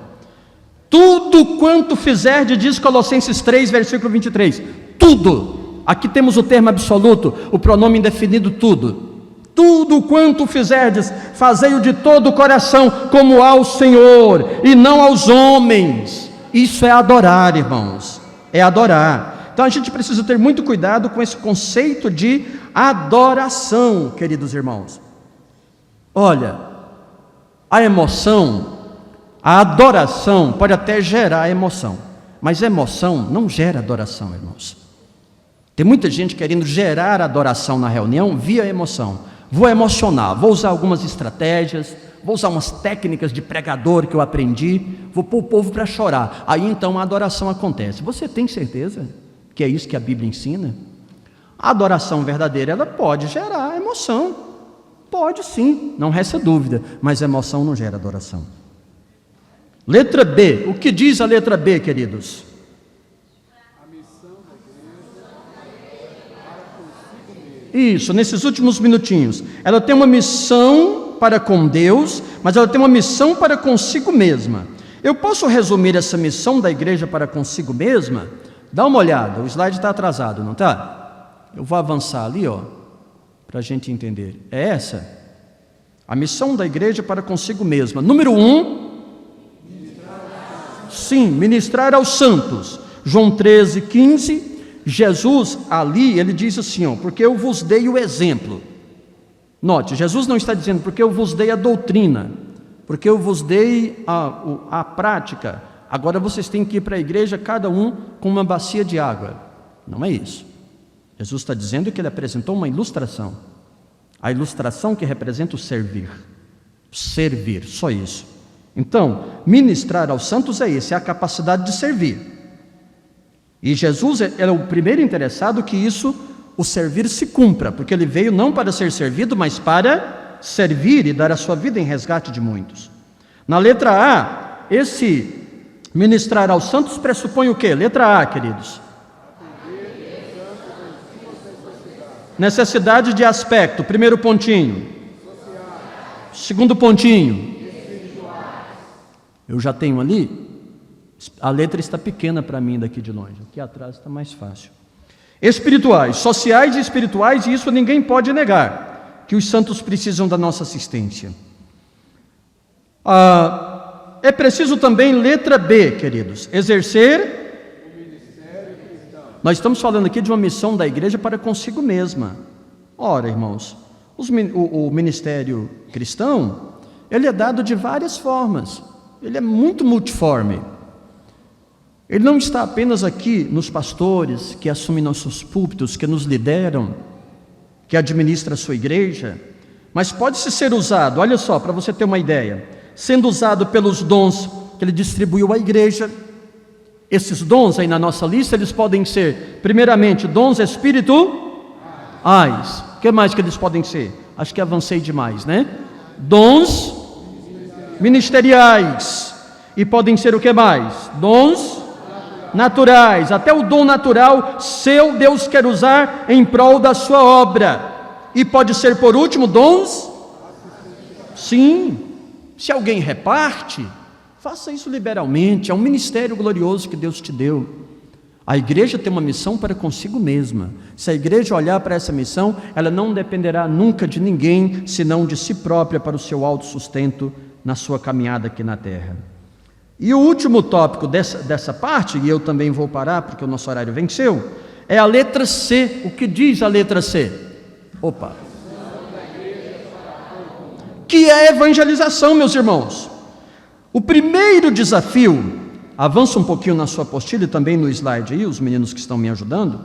Tudo quanto fizerdes, diz Colossenses 3, versículo 23, tudo, aqui temos o termo absoluto, o pronome indefinido tudo. Tudo quanto fizerdes, fazei-o de todo o coração, como ao Senhor, e não aos homens. Isso é adorar, irmãos, é adorar. Então a gente precisa ter muito cuidado com esse conceito de adoração, queridos irmãos. Olha, a emoção, a adoração pode até gerar emoção, mas emoção não gera adoração, irmãos. Tem muita gente querendo gerar adoração na reunião via emoção. Vou emocionar, vou usar algumas estratégias, vou usar umas técnicas de pregador que eu aprendi, vou pôr o povo para chorar. Aí então a adoração acontece. Você tem certeza que é isso que a Bíblia ensina? A adoração verdadeira, ela pode gerar emoção. Pode sim, não resta dúvida, mas emoção não gera adoração. Letra B, o que diz a letra B, queridos? Isso, nesses últimos minutinhos. Ela tem uma missão para com Deus, mas ela tem uma missão para consigo mesma. Eu posso resumir essa missão da igreja para consigo mesma? Dá uma olhada, o slide está atrasado, não está? Eu vou avançar ali, para a gente entender. É essa? A missão da igreja para consigo mesma. Número 1. Sim, ministrar aos santos. João 13, 15. Jesus ali, ele diz assim, porque eu vos dei o exemplo. Note, Jesus não está dizendo porque eu vos dei a doutrina, porque eu vos dei a prática. Agora vocês têm que ir para a igreja, cada um com uma bacia de água. Não é isso. Jesus está dizendo que ele apresentou uma ilustração. A ilustração que representa o servir. Servir, só isso. Então, ministrar aos santos é isso, é a capacidade de servir. E Jesus é o primeiro interessado que isso, o servir se cumpra, porque ele veio não para ser servido, mas para servir e dar a sua vida em resgate de muitos. Na letra A, esse ministrar aos santos pressupõe o quê? Letra A, queridos. Necessidade de aspecto, primeiro pontinho. Segundo pontinho. Eu já tenho ali, a letra está pequena para mim daqui de longe, aqui atrás está mais fácil. Espirituais, sociais e espirituais, e isso ninguém pode negar, que os santos precisam da nossa assistência. É preciso também, letra B, queridos, exercer o ministério cristão. Nós estamos falando aqui de uma missão da igreja para consigo mesma. Ora, irmãos, o ministério cristão, ele é dado de várias formas, ele é muito multiforme. Ele não está apenas aqui nos pastores que assumem nossos púlpitos, que nos lideram, que administram a sua igreja, mas pode ser usado, olha só, para você ter uma ideia, sendo usado pelos dons que ele distribuiu à igreja. Esses dons aí na nossa lista, eles podem ser, primeiramente, dons espirituais. O que mais que eles podem ser? Acho que avancei demais, né? Dons ministeriais. E podem ser o que mais? Dons naturais. Até o dom natural, seu Deus quer usar em prol da sua obra. E pode ser, por último, dons? Sim. Se alguém reparte, faça isso liberalmente. É um ministério glorioso que Deus te deu. A igreja tem uma missão para consigo mesma. Se a igreja olhar para essa missão, ela não dependerá nunca de ninguém, senão de si própria para o seu autossustento na sua caminhada aqui na terra. E o último tópico dessa parte, e eu também vou parar porque o nosso horário venceu, é a letra C. O que diz a letra C? Que é a evangelização, meus irmãos. O primeiro desafio, avança um pouquinho na sua apostila e também no slide aí, os meninos que estão me ajudando.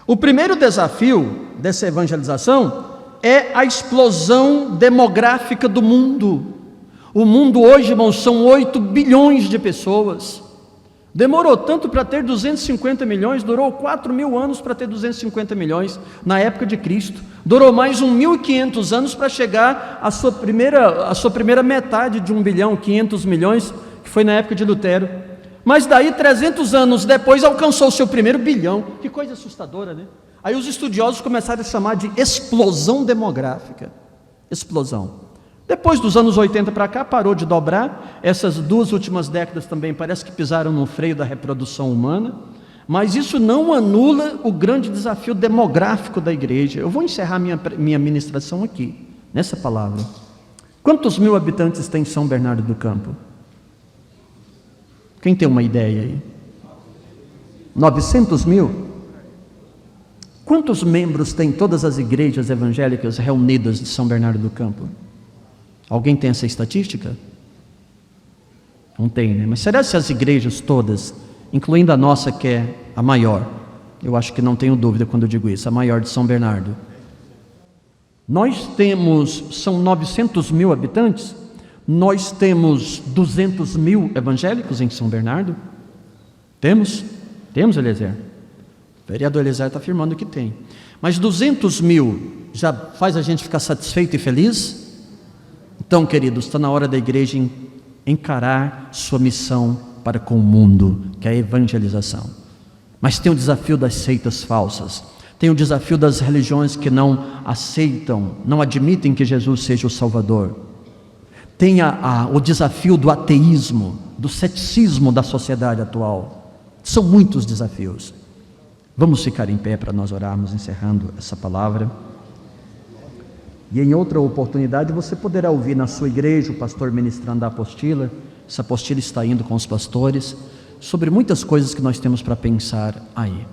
O primeiro desafio dessa evangelização é a explosão demográfica do mundo. O mundo hoje, irmãos, são 8 bilhões de pessoas. Demorou tanto para ter 250 milhões, durou 4.000 anos para ter 250 milhões na época de Cristo. Durou mais 1.500 anos para chegar à sua primeira metade de 1 bilhão, 500 milhões, que foi na época de Lutero. Mas daí, 300 anos depois, alcançou o seu primeiro bilhão. Que coisa assustadora, né? Aí os estudiosos começaram a chamar de explosão demográfica. Explosão. Depois dos anos 80 para cá, parou de dobrar. Essas 2 últimas décadas também parece que pisaram no freio da reprodução humana. Mas isso não anula o grande desafio demográfico da igreja. Eu vou encerrar minha ministração aqui, nessa palavra. Quantos mil habitantes tem São Bernardo do Campo? Quem tem uma ideia aí? 900 mil? Quantos membros tem todas as igrejas evangélicas reunidas de São Bernardo do Campo? Alguém tem essa estatística? Não tem, né? Mas será se as igrejas todas, incluindo a nossa que é a maior, eu acho que não tenho dúvida quando eu digo isso, a maior de São Bernardo, nós temos, são 900 mil habitantes, nós temos 200 mil evangélicos em São Bernardo? Temos, Eliezer? O vereador Eliezer está afirmando que tem. Mas 200 mil já faz a gente ficar satisfeito e feliz? Então, queridos, está na hora da igreja encarar sua missão para com o mundo, que é a evangelização. Mas tem o desafio das seitas falsas, tem o desafio das religiões que não aceitam, não admitem que Jesus seja o Salvador. Tem o desafio do ateísmo, do ceticismo da sociedade atual. São muitos desafios. Vamos ficar em pé para nós orarmos, encerrando essa palavra. E em outra oportunidade você poderá ouvir na sua igreja o pastor ministrando a apostila. Essa apostila está indo com os pastores sobre muitas coisas que nós temos para pensar aí.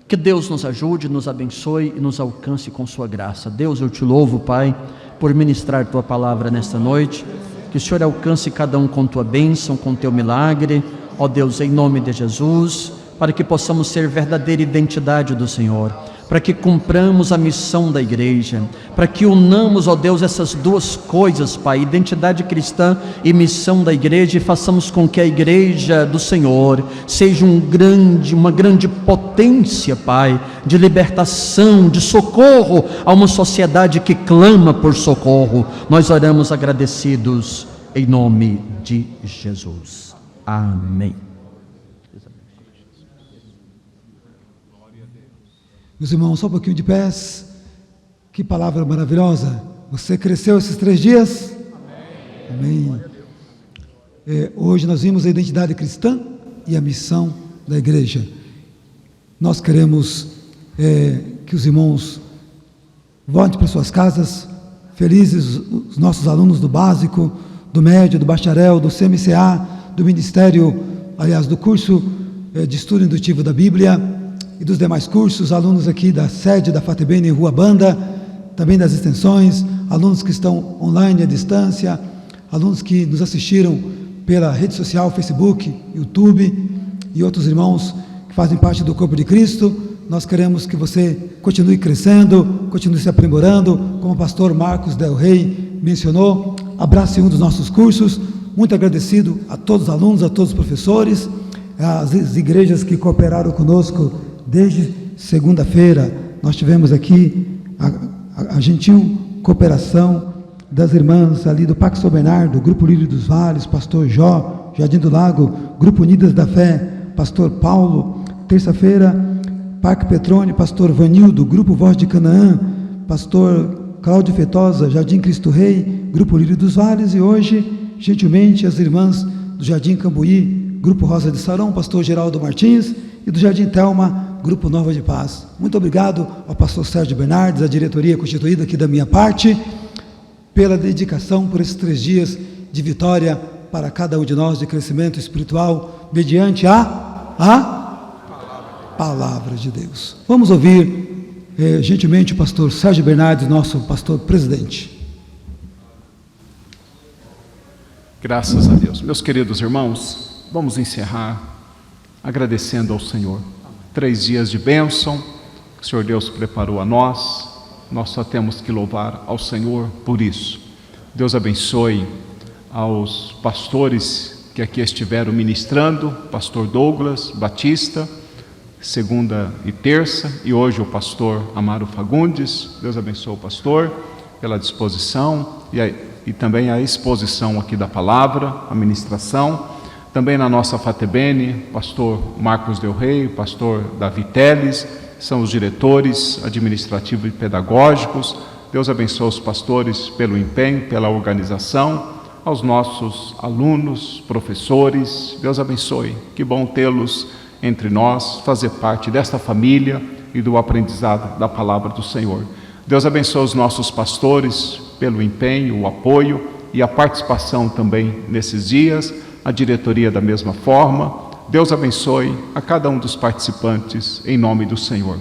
Que Deus nos ajude, nos abençoe e nos alcance com sua graça. Deus, eu te louvo, Pai, por ministrar tua palavra nesta noite. Que o Senhor alcance cada um com tua bênção, com teu milagre. Ó Deus, em nome de Jesus, para que possamos ser verdadeira identidade do Senhor, para que cumpramos a missão da igreja, para que unamos, ó Deus, essas duas coisas, Pai, identidade cristã e missão da igreja, e façamos com que a igreja do Senhor seja uma grande potência, Pai, de libertação, de socorro a uma sociedade que clama por socorro. Nós oramos agradecidos em nome de Jesus. Amém. Meus irmãos, só um pouquinho de pés. Que palavra maravilhosa. Você cresceu esses 3 dias? Amém. Hoje nós vimos a identidade cristã e a missão da igreja. Nós queremos que os irmãos voltem para suas casas, felizes, os nossos alunos do básico, do médio, do bacharel, do CMCA, do ministério, aliás, do curso de estudo indutivo da Bíblia, e dos demais cursos, alunos aqui da sede da FATEBENE em Rua Banda, também das extensões, alunos que estão online à distância, alunos que nos assistiram pela rede social, Facebook, YouTube, e outros irmãos que fazem parte do corpo de Cristo. Nós queremos que você continue crescendo, continue se aprimorando, como o pastor Marcos Del Rey mencionou. Abrace um dos nossos cursos. Muito agradecido a todos os alunos, a todos os professores, às igrejas que cooperaram conosco. Desde segunda-feira, nós tivemos aqui a gentil cooperação das irmãs ali do Parque São Bernardo, Grupo Lírio dos Vales, Pastor Jó, Jardim do Lago, Grupo Unidas da Fé, Pastor Paulo. Terça-feira, Parque Petrone, Pastor Vanildo, Grupo Voz de Canaã, Pastor Cláudio Fetosa, Jardim Cristo Rei, Grupo Lírio dos Vales. E hoje, gentilmente, as irmãs do Jardim Cambuí, Grupo Rosa de Sarão, Pastor Geraldo Martins, e do Jardim Telma, Grupo Nova de Paz. Muito obrigado ao pastor Sérgio Bernardes, a diretoria constituída aqui da minha parte, pela dedicação por esses 3 dias de vitória para cada um de nós, de crescimento espiritual, mediante a palavra de Deus. Vamos ouvir gentilmente o pastor Sérgio Bernardes, nosso pastor presidente. Graças a Deus. Meus queridos irmãos, vamos encerrar agradecendo ao Senhor. 3 dias de bênção que o Senhor Deus preparou a nós. Nós só temos que louvar ao Senhor por isso. Deus abençoe aos pastores que aqui estiveram ministrando, pastor Douglas Batista, segunda e terça, e hoje o pastor Amaro Fagundes. Deus abençoe o pastor pela disposição e também a exposição aqui da palavra, a ministração. Também na nossa FATEBENE, pastor Marcos Del Rey, pastor Davi Teles, são os diretores administrativos e pedagógicos. Deus abençoe os pastores pelo empenho, pela organização, aos nossos alunos, professores. Deus abençoe, que bom tê-los entre nós, fazer parte desta família e do aprendizado da palavra do Senhor. Deus abençoe os nossos pastores pelo empenho, o apoio e a participação também nesses dias. A diretoria da mesma forma. Deus abençoe a cada um dos participantes, em nome do Senhor.